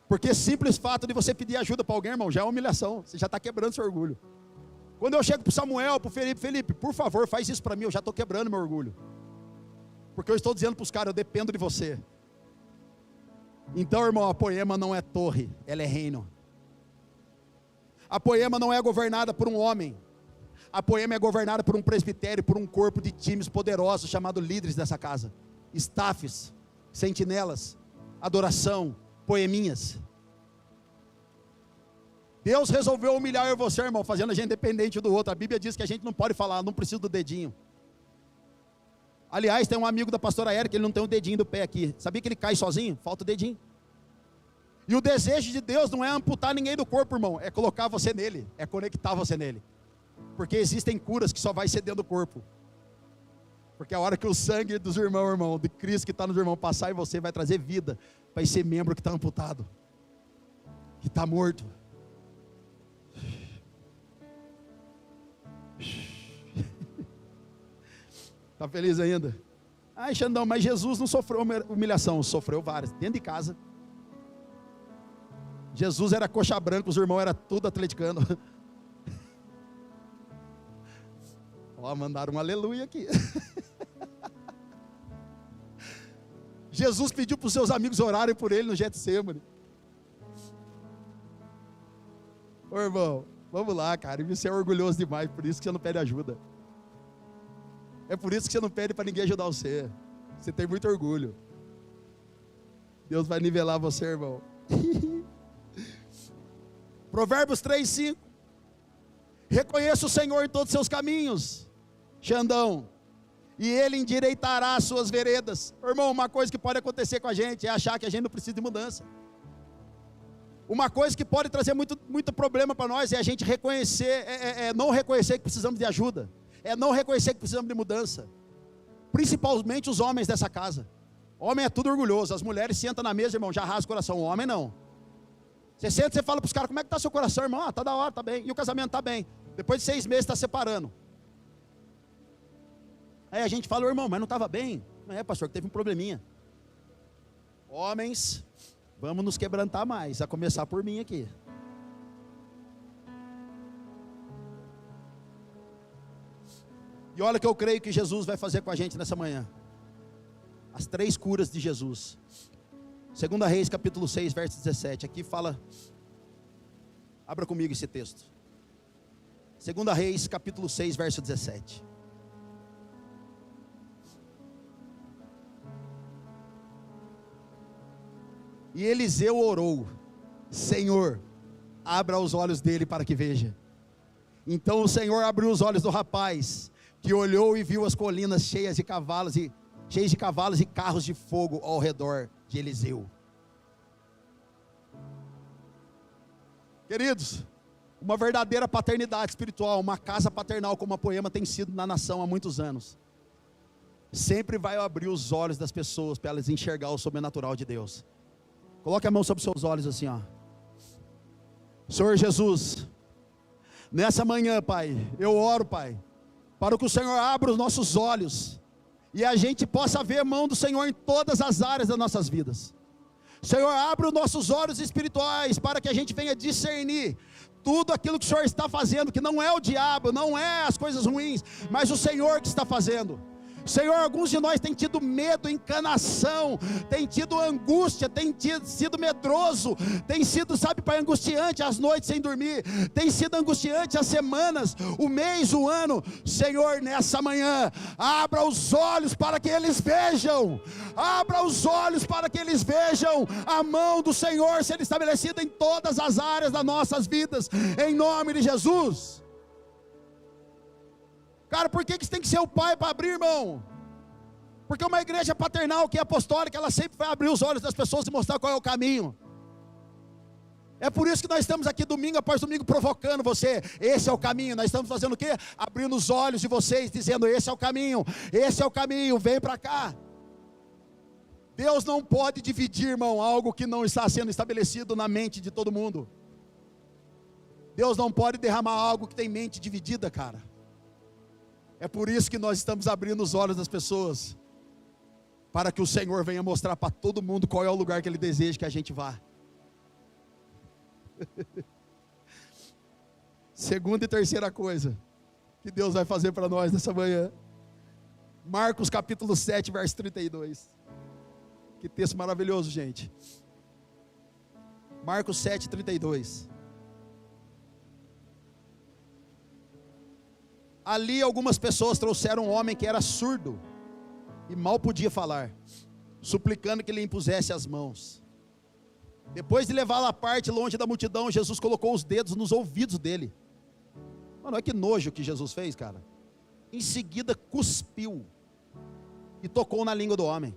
Porque simples fato de você pedir ajuda para alguém, irmão, já é humilhação. Você já está quebrando seu orgulho. Quando eu chego para o Samuel, para o Felipe, por favor, faz isso para mim, eu já estou quebrando meu orgulho. Porque eu estou dizendo para os caras, eu dependo de você. Então, irmão, a Poema não é torre, ela é reino. A Poema não é governada por um homem. A Poema é governada por um presbitério, por um corpo de times poderosos, chamado líderes dessa casa. Staffs, sentinelas, adoração, poeminhas. Deus resolveu humilhar eu e você, irmão, fazendo a gente dependente do outro. A Bíblia diz que a gente não pode falar, não precisa do dedinho. Aliás, tem um amigo da pastora Érica, ele não tem o dedinho do pé aqui. Sabia que ele cai sozinho? Falta o dedinho. E o desejo de Deus não é amputar ninguém do corpo, irmão. É colocar você nele, é conectar você nele. Porque existem curas que só vai ser dentro do corpo. Porque a hora que o sangue dos irmãos, irmão, de Cristo que está nos irmãos passar em você, vai trazer vida para esse membro que está amputado, que está morto. Está feliz ainda? Ai, Xandão, mas Jesus não sofreu humilhação. Sofreu várias, dentro de casa. Jesus era coxa branca, os irmãos eram tudo atleticano. Ó, mandaram um aleluia aqui. Jesus pediu para os seus amigos orarem por ele no Getsemane. Ô irmão, vamos lá, cara. Você é orgulhoso demais, por isso que você não pede ajuda. É por isso que você não pede para ninguém ajudar você. Você tem muito orgulho. Deus vai nivelar você, irmão. Provérbios 3:5. Reconheça o Senhor em todos os seus caminhos, Xandão, e Ele endireitará as suas veredas. Irmão, uma coisa que pode acontecer com a gente é achar que a gente não precisa de mudança. Uma coisa que pode trazer muito problema para nós é a gente reconhecer, não reconhecer que precisamos de ajuda. É não reconhecer que precisamos de mudança. Principalmente os homens dessa casa. Homem é tudo orgulhoso. As mulheres sentam na mesa, irmão, já rasga o coração. O homem não. Você senta e você fala para os caras, como é que está seu coração, irmão? Ah, está da hora, está bem. E o casamento está bem. Depois de 6 meses está separando. Aí a gente fala, irmão, mas não estava bem. Não é, pastor, que teve um probleminha. Homens, vamos nos quebrantar mais, a começar por mim aqui. E olha o que eu creio que Jesus vai fazer com a gente nessa manhã. As 3 curas de Jesus. 2 Reis, capítulo 6, verso 17. Aqui fala, abra comigo esse texto. 2 Reis, capítulo 6, verso 17. E Eliseu orou, Senhor, abra os olhos dele para que veja. Então o Senhor abriu os olhos do rapaz, que olhou e viu as colinas cheias de cavalos e carros de fogo ao redor de Eliseu. Queridos, uma verdadeira paternidade espiritual, uma casa paternal como a Poema tem sido na nação há muitos anos, sempre vai abrir os olhos das pessoas para elas enxergar o sobrenatural de Deus. Coloque a mão sobre os seus olhos assim, ó. Senhor Jesus, nessa manhã, Pai, eu oro, Pai, para que o Senhor abra os nossos olhos e a gente possa ver a mão do Senhor em todas as áreas das nossas vidas. Senhor, abra os nossos olhos espirituais para que a gente venha discernir tudo aquilo que o Senhor está fazendo, que não é o diabo, não é as coisas ruins, mas o Senhor que está fazendo. Senhor, alguns de nós têm tido medo, encanação, tem tido angústia, tem sido medroso, tem sido, sabe, Pai, angustiante as noites sem dormir, tem sido angustiante as semanas, o mês, o ano. Senhor, nessa manhã, abra os olhos para que eles vejam, abra os olhos para que eles vejam a mão do Senhor sendo estabelecida em todas as áreas das nossas vidas, em nome de Jesus. Cara, por que isso tem que ser o pai para abrir, irmão? Porque uma igreja paternal que é apostólica, ela sempre vai abrir os olhos das pessoas e mostrar qual é o caminho. É por isso que nós estamos aqui domingo após domingo provocando você. Esse é o caminho. Nós estamos fazendo o quê? Abrindo os olhos de vocês, dizendo, esse é o caminho, vem para cá. Deus não pode dividir, irmão, algo que não está sendo estabelecido na mente de todo mundo. Deus não pode derramar algo que tem mente dividida, cara. É por isso que nós estamos abrindo os olhos das pessoas, para que o Senhor venha mostrar para todo mundo qual é o lugar que Ele deseja que a gente vá. Segunda e terceira coisa que Deus vai fazer para nós nessa manhã. Marcos capítulo 7, verso 32. Que texto maravilhoso, gente. Marcos 7, 32. Ali algumas pessoas trouxeram um homem que era surdo e mal podia falar, suplicando que lhe impusesse as mãos. Depois de levá-lo à parte longe da multidão, Jesus colocou os dedos nos ouvidos dele. Mano, olha que nojo que Jesus fez, cara. Em seguida cuspiu e tocou na língua do homem.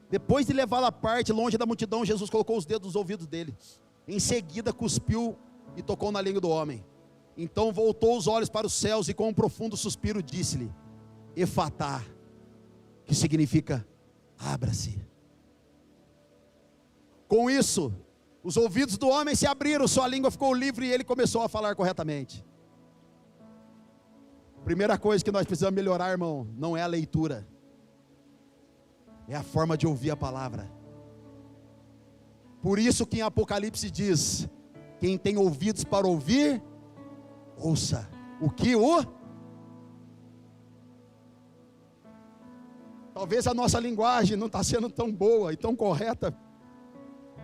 Depois de levá-lo à parte, longe da multidão, Jesus colocou os dedos nos ouvidos dele. Em seguida cuspiu e tocou na língua do homem. Então voltou os olhos para os céus e com um profundo suspiro disse-lhe: Efatá, que significa abra-se. Com isso, os ouvidos do homem se abriram, sua língua ficou livre e ele começou a falar corretamente. Primeira coisa que nós precisamos melhorar, irmão, não é a leitura, é a forma de ouvir a palavra. Por isso que em Apocalipse diz: quem tem ouvidos para ouvir, ouça o que o... Talvez a nossa linguagem não está sendo tão boa e tão correta,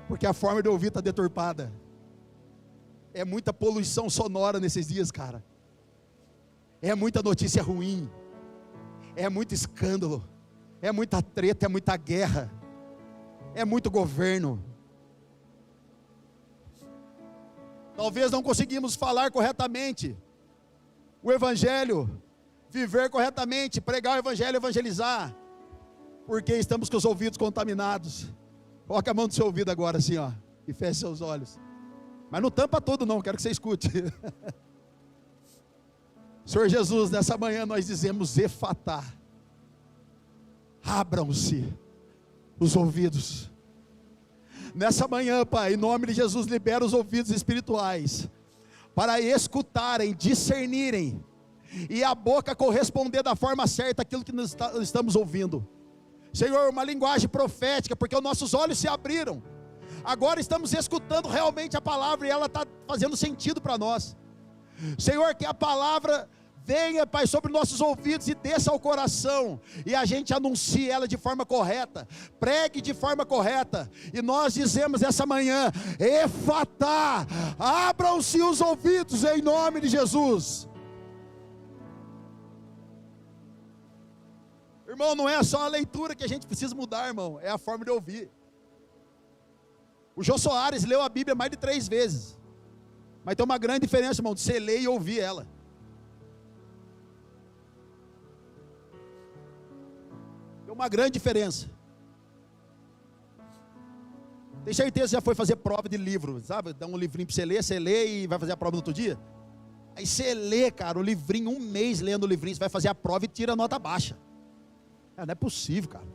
porque a forma de ouvir está deturpada. É muita poluição sonora nesses dias, cara. É muita notícia ruim, é muito escândalo, é muita treta, é muita guerra, é muito governo. Talvez não conseguimos falar corretamente o evangelho, viver corretamente, pregar o evangelho, evangelizar, porque estamos com os ouvidos contaminados. Coloca a mão no seu ouvido agora assim, ó, e feche seus olhos. Mas não tampa tudo não, quero que você escute. Senhor Jesus, nessa manhã nós dizemos Efatá, abram-se os ouvidos. Nessa manhã, Pai, em nome de Jesus, libera os ouvidos espirituais, para escutarem, discernirem, e a boca corresponder da forma certa àquilo que nós estamos ouvindo. Senhor, uma linguagem profética, porque os nossos olhos se abriram, agora estamos escutando realmente a palavra, e ela está fazendo sentido para nós. Senhor, que a palavra venha, Pai, sobre nossos ouvidos e desça ao coração, e a gente anuncie ela de forma correta, pregue de forma correta, e nós dizemos essa manhã, Efatá, abram-se os ouvidos em nome de Jesus. Irmão, não é só a leitura que a gente precisa mudar, irmão, é a forma de ouvir. O Jô Soares leu a Bíblia mais de 3 vezes, mas tem uma grande diferença, irmão, de você ler e ouvir ela. Tem uma grande diferença. Tem certeza que já foi fazer prova de livro, sabe? Dá um livrinho para você lê e vai fazer a prova no outro dia. Aí você lê, cara, o livrinho, 1 mês lendo o livrinho, você vai fazer a prova e tira a nota baixa. Não é possível, cara.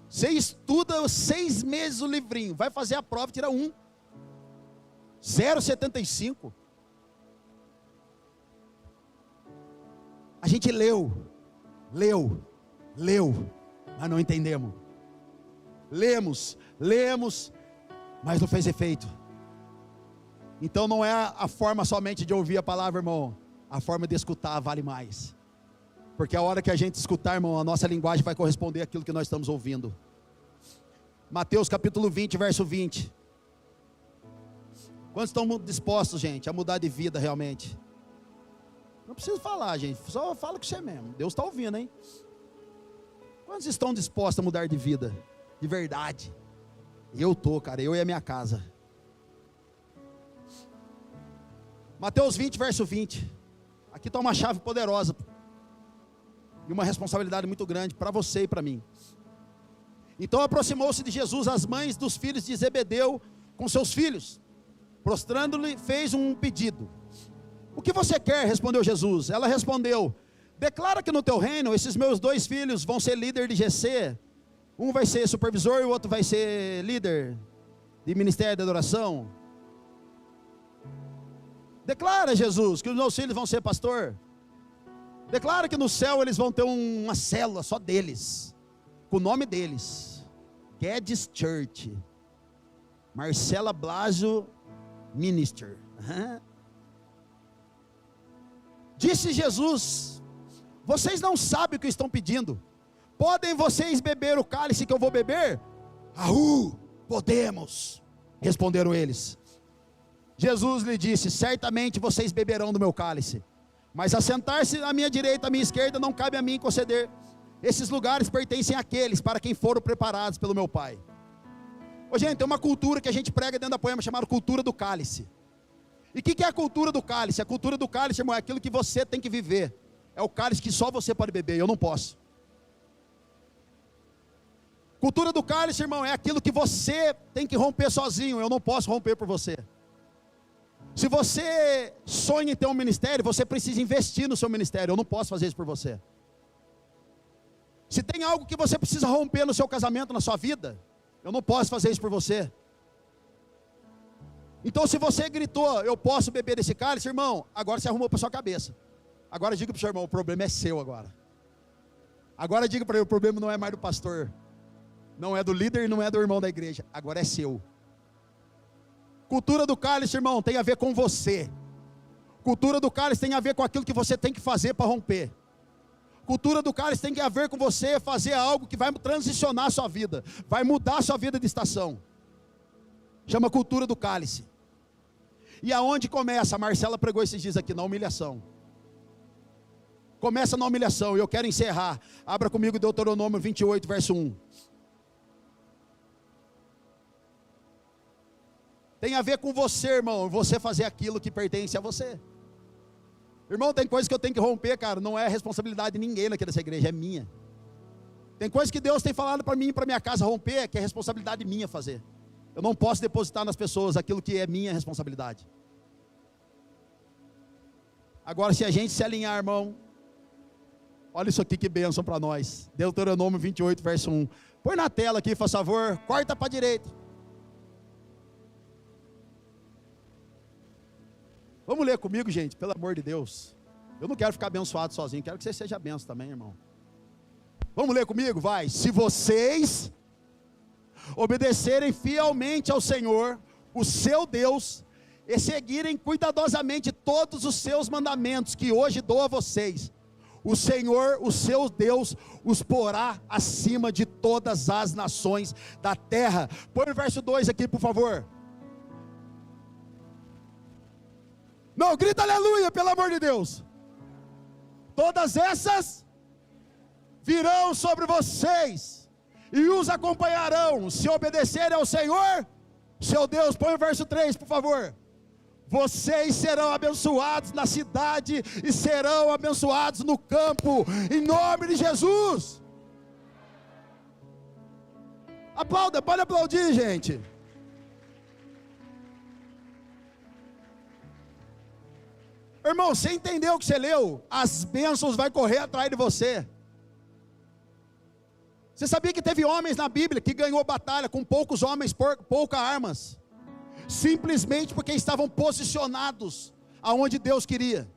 Você estuda 6 meses o livrinho, vai fazer a prova e tira 1. 0,75. A gente leu, mas não entendemos. Lemos, mas não fez efeito. Então não é a forma somente de ouvir a palavra, irmão, a forma de escutar vale mais. Porque a hora que a gente escutar, irmão, a nossa linguagem vai corresponder àquilo que nós estamos ouvindo. Mateus capítulo 20, verso 20. Quantos estão dispostos, gente, a mudar de vida realmente? Não precisa falar, gente, só fala com você mesmo. Deus está ouvindo, hein? Quantos estão dispostos a mudar de vida? De verdade? Eu estou, cara, eu e a minha casa. Mateus 20, verso 20. Aqui está uma chave poderosa e uma responsabilidade muito grande para você e para mim. Então aproximou-se de Jesus as mães dos filhos de Zebedeu com seus filhos, prostrando-lhe fez um pedido. O que você quer? Respondeu Jesus. Ela respondeu: declara que no teu reino esses meus 2 filhos vão ser líder de GC, um vai ser supervisor e o outro vai ser líder de ministério de adoração. Declara, Jesus, que os meus filhos vão ser pastor. Declara que no céu eles vão ter uma célula só deles, com o nome deles, Guedes Church, Marcela Blasio Minister. Disse Jesus: vocês não sabem o que estão pedindo. Podem vocês beber o cálice que eu vou beber? Podemos, responderam eles. Jesus lhe disse: certamente vocês beberão do meu cálice, mas assentar-se à minha direita, à minha esquerda, não cabe a mim conceder. Esses lugares pertencem àqueles para quem foram preparados pelo meu Pai. Ô, gente, tem uma cultura que a gente prega dentro da Poema chamada cultura do cálice. E o que é a cultura do cálice? A cultura do cálice, irmão, é aquilo que você tem que viver. É o cálice que só você pode beber, eu não posso. Cultura do cálice, irmão, é aquilo que você tem que romper sozinho, eu não posso romper por você. Se você sonha em ter um ministério, você precisa investir no seu ministério, eu não posso fazer isso por você. Se tem algo que você precisa romper no seu casamento, na sua vida, eu não posso fazer isso por você. Então se você gritou, eu posso beber desse cálice, irmão, agora você arrumou para sua cabeça. Agora diga para o seu irmão, o problema é seu agora. Agora diga para ele, o problema não é mais do pastor, não é do líder, não é do irmão da igreja, agora é seu. Cultura do cálice, irmão, tem a ver com você. Cultura do cálice tem a ver com aquilo que você tem que fazer para romper. Cultura do cálice tem a ver com você fazer algo que vai transicionar a sua vida, vai mudar a sua vida de estação. Chama cultura do cálice. E aonde começa? A Marcela pregou esses dias aqui, na humilhação. Começa na humilhação, e eu quero encerrar. Abra comigo Deuteronômio 28, verso 1. Tem a ver com você, irmão, você fazer aquilo que pertence a você. Irmão, tem coisa que eu tenho que romper, cara, não é responsabilidade de ninguém aqui dessa igreja, é minha. Tem coisa que Deus tem falado para mim e para minha casa romper, que é responsabilidade minha fazer. Eu não posso depositar nas pessoas aquilo que é minha responsabilidade. Agora, se a gente se alinhar, irmão, olha isso aqui que bênção para nós. Deuteronômio 28, verso 1. Põe na tela aqui, faz favor, corta para a direita. Vamos ler comigo, gente, pelo amor de Deus. Eu não quero ficar abençoado sozinho, quero que você seja abençoado também, irmão. Vamos ler comigo? Vai. Se vocês obedecerem fielmente ao Senhor, o seu Deus, e seguirem cuidadosamente todos os seus mandamentos que hoje dou a vocês, o Senhor, o seu Deus, os porá acima de todas as nações da terra. Põe o verso 2 aqui, por favor. Não, grita aleluia, pelo amor de Deus. Todas essas virão sobre vocês e os acompanharão, se obedecerem ao Senhor, seu Deus. Põe o verso 3, por favor. Vocês serão abençoados na cidade e serão abençoados no campo, em nome de Jesus. Aplauda, pode aplaudir, gente. Irmão, você entendeu o que você leu? As bênçãos vão correr atrás de você. Você sabia que teve homens na Bíblia que ganhou batalha com poucos homens, poucas armas, simplesmente porque estavam posicionados aonde Deus queria.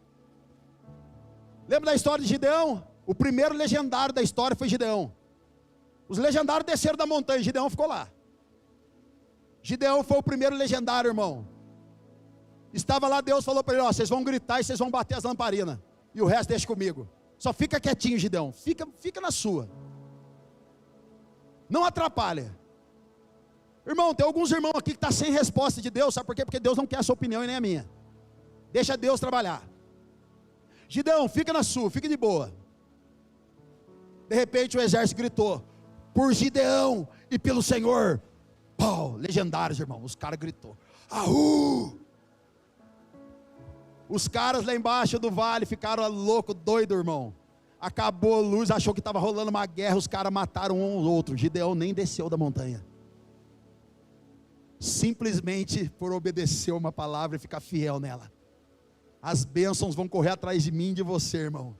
Lembra da história de Gideão? O primeiro legendário da história foi Gideão. Os legendários desceram da montanha, Gideão ficou lá. Gideão foi o primeiro legendário, irmão. Estava lá, Deus falou para ele, ó, vocês vão gritar e vocês vão bater as lamparinas, e o resto deixa comigo. Só fica quietinho, Gideão, fica na sua. Não atrapalha. Irmão, tem alguns irmãos aqui que estão sem resposta de Deus, sabe por quê? Porque Deus não quer a sua opinião e nem a minha. Deixa Deus trabalhar. Gideão, fica na sua, fica de boa. De repente o exército gritou, por Gideão e pelo Senhor. Pau, legendários, irmão, os caras gritou, aú! Os caras lá embaixo do vale ficaram loucos, doidos, irmão. Acabou a luz, achou que estava rolando uma guerra, os caras mataram um ao outro. Gideão nem desceu da montanha. Simplesmente por obedecer uma palavra e ficar fiel nela. As bênçãos vão correr atrás de mim e de você, irmão.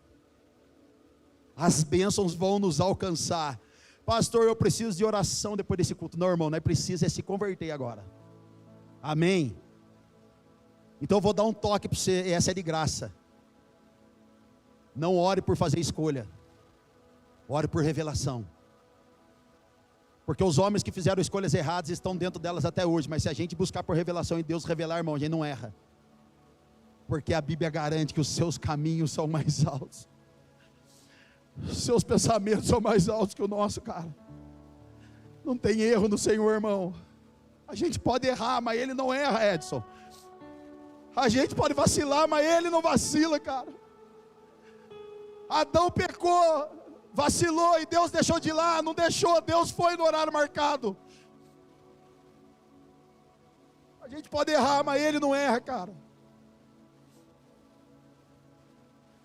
As bênçãos vão nos alcançar. Pastor, eu preciso de oração depois desse culto. Não, irmão, não é preciso, é se converter agora. Amém. Então eu vou dar um toque para você, e essa é de graça. Não ore por fazer escolha, ore por revelação. Porque os homens que fizeram escolhas erradas estão dentro delas até hoje. Mas se a gente buscar por revelação e Deus revelar, irmão, a gente não erra. Porque a Bíblia garante que os seus caminhos são mais altos, os seus pensamentos são mais altos que o nosso, cara. Não tem erro no Senhor, irmão. A gente pode errar, mas Ele não erra, Edson. A gente pode vacilar, mas Ele não vacila, cara. Adão pecou, vacilou e Deus deixou de ir lá, não deixou, Deus foi no horário marcado. A gente pode errar, mas Ele não erra, cara.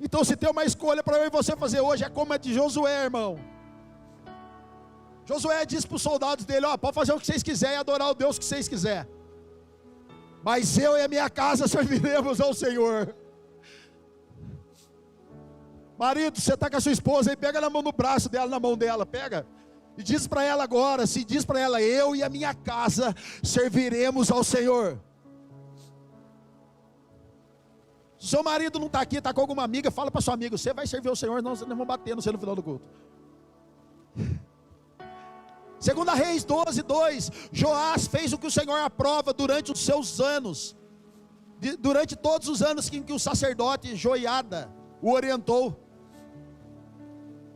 Então, se tem uma escolha para eu e você fazer hoje, é como a de Josué, irmão. Josué disse para os soldados dele: ó, pode fazer o que vocês quiserem e adorar o Deus que vocês quiserem, mas eu e a minha casa serviremos ao Senhor. Marido, você está com a sua esposa aí, pega na mão no braço dela, na mão dela, pega. E diz para ela agora, se diz para ela: eu e a minha casa serviremos ao Senhor. Se seu marido não está aqui, está com alguma amiga, fala para sua amiga: você vai servir ao Senhor, não, vocês não vão bater no final do culto. 2 Reis 12:2, Joás fez o que o Senhor aprova durante os seus anos, durante todos os anos em que o sacerdote Joiada o orientou.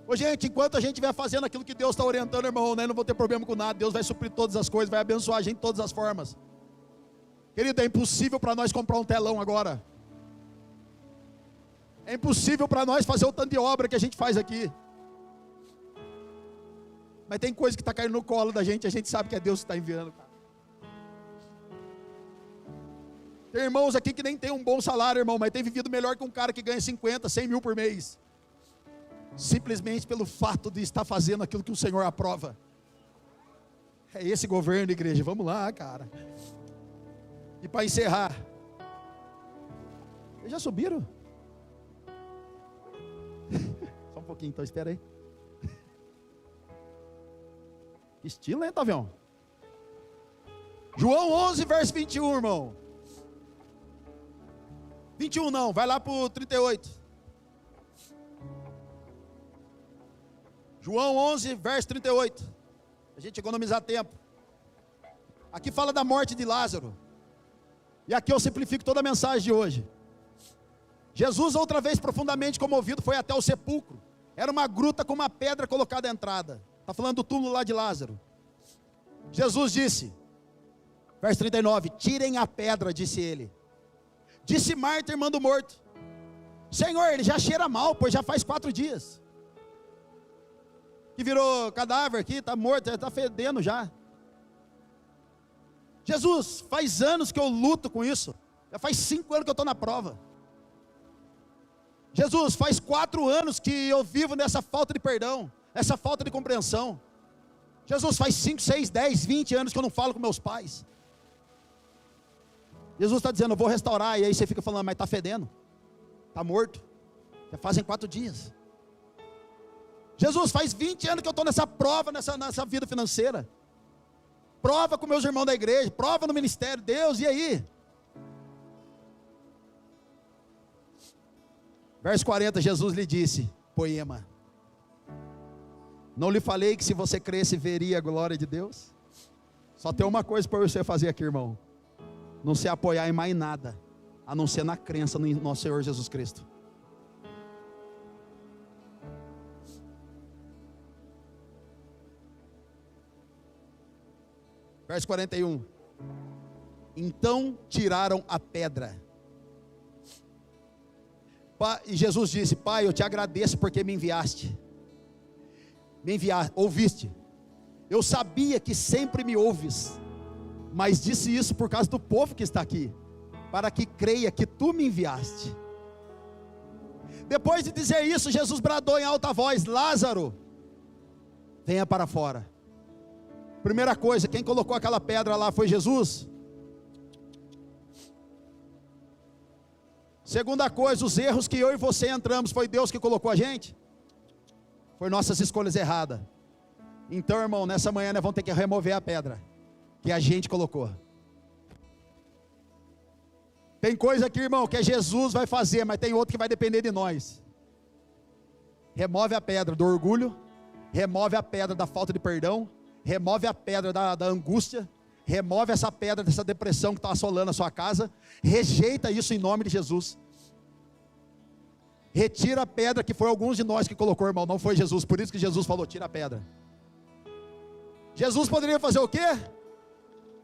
Ô gente, enquanto a gente estiver fazendo aquilo que Deus está orientando, irmão, né, não vou ter problema com nada. Deus vai suprir todas as coisas, vai abençoar a gente de todas as formas. Querido, é impossível para nós comprar um telão agora. É impossível para nós fazer o tanto de obra que a gente faz aqui. Mas tem coisa que está caindo no colo da gente, a gente sabe que é Deus que está enviando, cara. Tem irmãos aqui que nem tem um bom salário, irmão, mas tem vivido melhor que um cara que ganha 50, 100 mil por mês. Simplesmente pelo fato de estar fazendo aquilo que o Senhor aprova. É esse governo, igreja, vamos lá, cara. E para encerrar, vocês já subiram? Só um pouquinho, então, espera aí. Que estilo, hein, Tavião? João 11, verso 21, irmão. 21 não, vai lá para o 38. João 11, verso 38. A gente economizar tempo. Aqui fala da morte de Lázaro. E aqui eu simplifico toda a mensagem de hoje. Jesus, outra vez profundamente comovido, foi até o sepulcro. Era uma gruta com uma pedra colocada à entrada. Está falando do túmulo lá de Lázaro. Jesus disse, verso 39, tirem a pedra, disse ele. Disse Marta, irmã do morto: Senhor, ele já cheira mal, pois já faz 4 dias. Que virou cadáver aqui, está morto, está fedendo já. Jesus, faz anos que eu luto com isso. Já faz 5 anos que eu estou na prova. Jesus, faz 4 anos que eu vivo nessa falta de perdão, essa falta de compreensão. Jesus, faz 5, 6, 10, 20 anos que eu não falo com meus pais. Jesus está dizendo: eu vou restaurar. E aí você fica falando: mas está fedendo, está morto, já fazem 4 dias. Jesus, faz 20 anos que eu estou nessa prova, nessa vida financeira. Prova com meus irmãos da igreja, prova no ministério. Deus, e aí? Verso 40, Jesus lhe disse: poema, não lhe falei que se você cresce veria a glória de Deus? Só tem uma coisa para você fazer aqui, irmão: não se apoiar em mais nada, a não ser na crença no nosso Senhor Jesus Cristo. Verso 41. Então tiraram a pedra. E Jesus disse: Pai, eu te agradeço porque me enviaste. Ouviste. Eu sabia que sempre me ouves, mas disse isso por causa do povo que está aqui, para que creia que tu me enviaste. Depois de dizer isso, Jesus bradou em alta voz: Lázaro, venha para fora. Primeira coisa, quem colocou aquela pedra lá foi Jesus. Segunda coisa, os erros que eu e você entramos, foi Deus que colocou a gente? Foi nossas escolhas erradas. Então, irmão, nessa manhã nós vamos ter que remover a pedra que a gente colocou. Tem coisa aqui, irmão, que Jesus vai fazer, mas tem outra que vai depender de nós. Remove a pedra do orgulho, remove a pedra da falta de perdão, remove a pedra da angústia, remove essa pedra dessa depressão que está assolando a sua casa, rejeita isso em nome de Jesus. Retira a pedra que foi alguns de nós que colocou, irmão, não foi Jesus, por isso que Jesus falou: tira a pedra. Jesus poderia fazer o quê?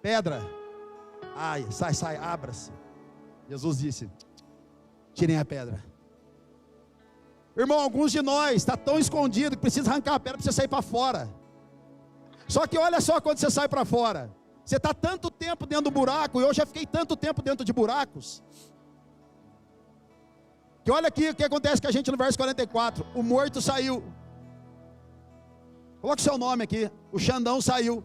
Pedra, ai, sai, abra-se. Jesus disse: tirem a pedra. Irmão, alguns de nós está tão escondido que precisa arrancar a pedra para você sair para fora. Só que olha só, quando você sai para fora, você está tanto tempo dentro do buraco, e eu já fiquei tanto tempo dentro de buracos, Que olha aqui o que acontece com a gente no verso 44. O morto saiu. Coloque seu nome aqui. O Xandão saiu,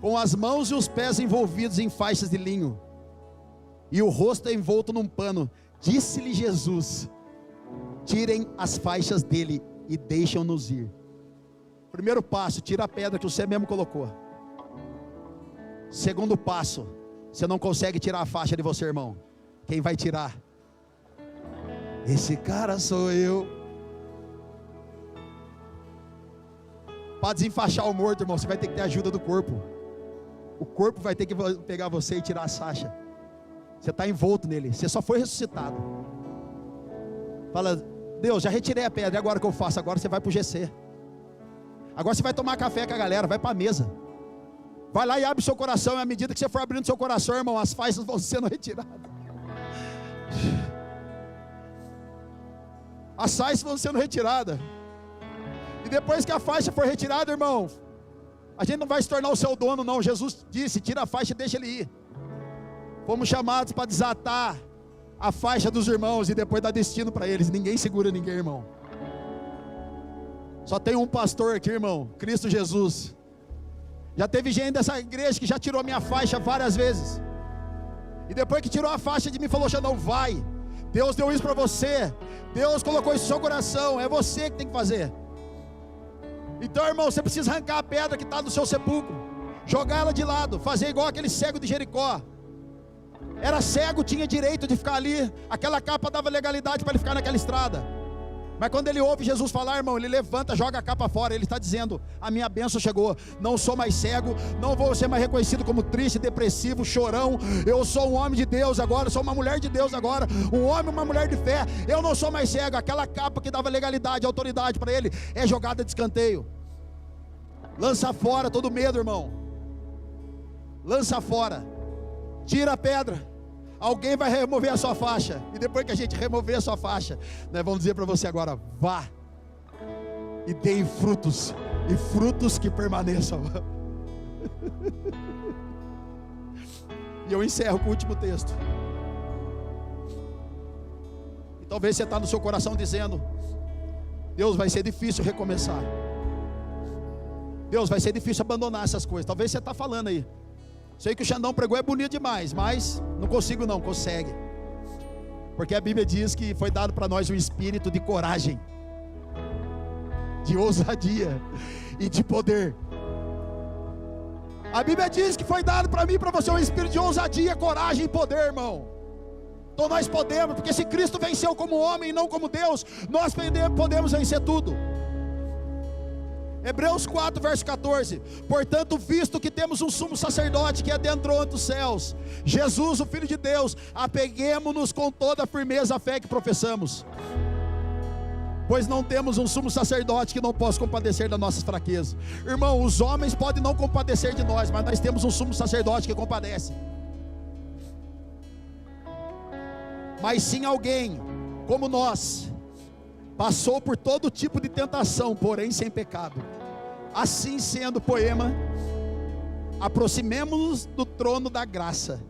com as mãos e os pés envolvidos em faixas de linho, e o rosto envolto num pano. Disse-lhe Jesus: tirem as faixas dele e deixam-nos ir. Primeiro passo, tira a pedra que você mesmo colocou. Segundo passo, você não consegue tirar a faixa de você, irmão. Quem vai tirar? Esse cara sou eu. Para desenfaixar o morto, irmão, você vai ter que ter ajuda do corpo. O corpo vai ter que pegar você e tirar a faixa. Você está envolto nele, você só foi ressuscitado. Fala: Deus, já retirei a pedra, e agora o que eu faço? Agora você vai para o GC. Agora você vai tomar café com a galera, vai para a mesa. Vai lá e abre seu coração, e à medida que você for abrindo seu coração, irmão, as faixas vão sendo retiradas. As faixas vão sendo retiradas. E depois que a faixa for retirada, irmão, a gente não vai se tornar o seu dono, não. Jesus disse: tira a faixa e deixa ele ir. Fomos chamados para desatar a faixa dos irmãos e depois dar destino para eles. Ninguém segura ninguém, irmão. Só tem um pastor aqui, irmão, Cristo Jesus. Já teve gente dessa igreja que já tirou a minha faixa várias vezes. E depois que tirou a faixa de mim, falou: Xandão, vai. Deus deu isso para você. Deus colocou isso no seu coração. É você que tem que fazer. Então, irmão, você precisa arrancar a pedra que está no seu sepulcro, jogar ela de lado, fazer igual aquele cego de Jericó. Era cego, tinha direito de ficar ali. Aquela capa dava legalidade para ele ficar naquela estrada. Mas quando ele ouve Jesus falar, irmão, ele levanta, joga a capa fora. Ele está dizendo: a minha bênção chegou. Não sou mais cego, não vou ser mais reconhecido como triste, depressivo, chorão. Eu sou um homem de Deus agora, sou uma mulher de Deus agora, um homem, uma mulher de fé. Eu não sou mais cego. Aquela capa que dava legalidade, autoridade para ele, é jogada de escanteio. Lança fora todo medo, irmão. Lança fora. Tira a pedra. Alguém vai remover a sua faixa. E depois que a gente remover a sua faixa, nós vamos dizer para você agora: vá e dê frutos, e frutos que permaneçam. E eu encerro com o último texto. E talvez você está no seu coração dizendo: Deus, vai ser difícil recomeçar. Deus, vai ser difícil abandonar essas coisas. Talvez você está falando aí: sei que o Xandão pregou é bonito demais, mas não consigo não. Consegue. Porque a Bíblia diz que foi dado para nós um espírito de coragem, de ousadia e de poder. A Bíblia diz que foi dado para mim e para você um espírito de ousadia, coragem e poder, irmão. Então nós podemos, porque se Cristo venceu como homem e não como Deus, nós podemos vencer tudo. Hebreus 4, verso 14. Portanto, visto que temos um sumo sacerdote que adentrou entre os céus, Jesus, o Filho de Deus, apeguemo-nos com toda a firmeza à fé que professamos. Pois não temos um sumo sacerdote que não possa compadecer das nossas fraquezas. Irmão, os homens podem não compadecer de nós, mas nós temos um sumo sacerdote que compadece. Mas sim alguém como nós, passou por todo tipo de tentação, porém sem pecado. Assim sendo, poema, aproximemo-nos do trono da graça,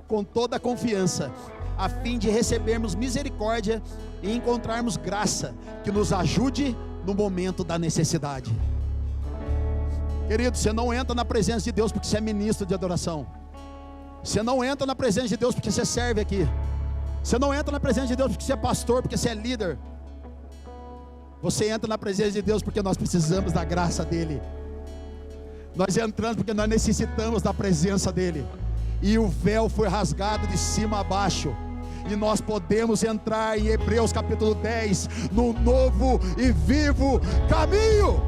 com toda a confiança, a fim de recebermos misericórdia e encontrarmos graça, que nos ajude no momento da necessidade. Querido, você não entra na presença de Deus porque você é ministro de adoração. Você não entra na presença de Deus porque você serve aqui. Você não entra na presença de Deus porque você é pastor, porque você é líder. Você entra na presença de Deus porque nós precisamos da graça dEle. Nós entramos porque nós necessitamos da presença dEle. E o véu foi rasgado de cima a baixo. E nós podemos entrar em Hebreus capítulo 10, no novo e vivo caminho.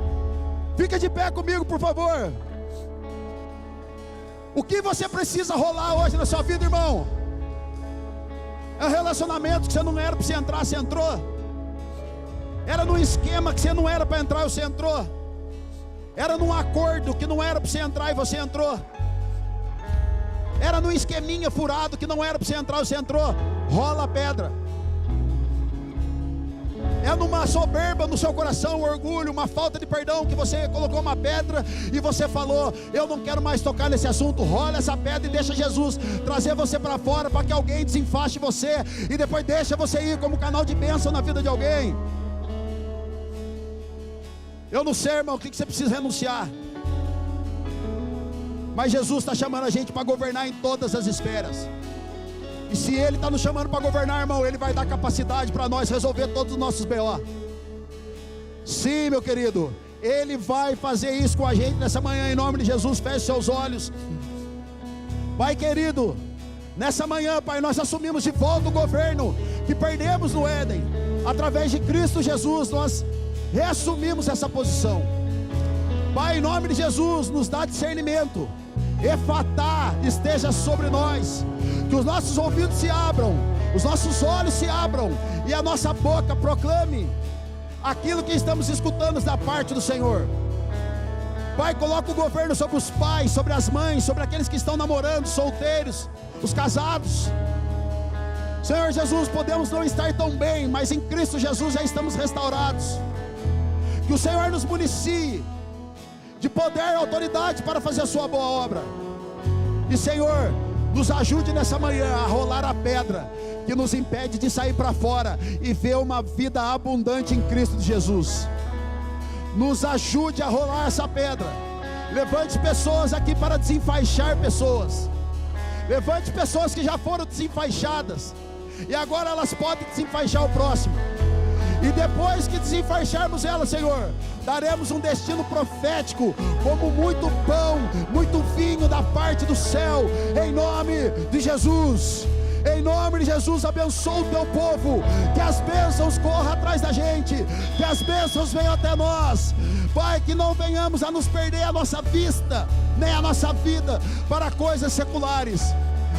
Fica de pé comigo, por favor. O que você precisa rolar hoje na sua vida, irmão? É um relacionamento que você não era para você entrar, você entrou. Era num esquema que você não era para entrar e você entrou. Era num acordo que não era para você entrar e você entrou. Era num esqueminha furado que não era para você entrar e você entrou. Rola a pedra. É numa soberba no seu coração, um orgulho, uma falta de perdão, que você colocou uma pedra e você falou: eu não quero mais tocar nesse assunto. Rola essa pedra e deixa Jesus trazer você para fora, para que alguém desenfaste você, e depois deixa você ir como canal de bênção na vida de alguém. Eu não sei, irmão, o que você precisa renunciar, mas Jesus está chamando a gente para governar em todas as esferas. E se Ele está nos chamando para governar, irmão, Ele vai dar capacidade para nós resolver todos os nossos B.O. Sim, meu querido, Ele vai fazer isso com a gente nessa manhã, em nome de Jesus. Feche seus olhos. Pai querido, nessa manhã, Pai, nós assumimos de volta o governo que perdemos no Éden. Através de Cristo Jesus, nós reassumimos essa posição. Pai, em nome de Jesus, nos dá discernimento. Efatá esteja sobre nós, que os nossos ouvidos se abram, os nossos olhos se abram, e a nossa boca proclame aquilo que estamos escutando da parte do Senhor. Pai, coloca o governo sobre os pais, sobre as mães, sobre aqueles que estão namorando, solteiros, os casados. Senhor Jesus, podemos não estar tão bem, mas em Cristo Jesus já estamos restaurados. Que o Senhor nos municie de poder e autoridade para fazer a sua boa obra. E Senhor, nos ajude nessa manhã a rolar a pedra que nos impede de sair para fora e ver uma vida abundante em Cristo Jesus. Nos ajude a rolar essa pedra. Levante pessoas aqui para desenfaixar pessoas. Levante pessoas que já foram desenfaixadas e agora elas podem desenfaixar o próximo. E depois que desenfaixarmos ela, Senhor, daremos um destino profético, como muito pão, muito vinho da parte do céu, em nome de Jesus. Em nome de Jesus, abençoa o teu povo, que as bênçãos corram atrás da gente, que as bênçãos venham até nós. Pai, que não venhamos a nos perder a nossa vista, nem a nossa vida para coisas seculares,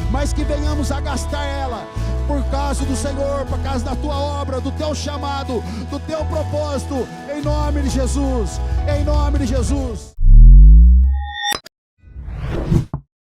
mas que venhamos a gastar ela por causa do Senhor, por causa da tua obra, do teu chamado, do teu propósito, em nome de Jesus, em nome de Jesus.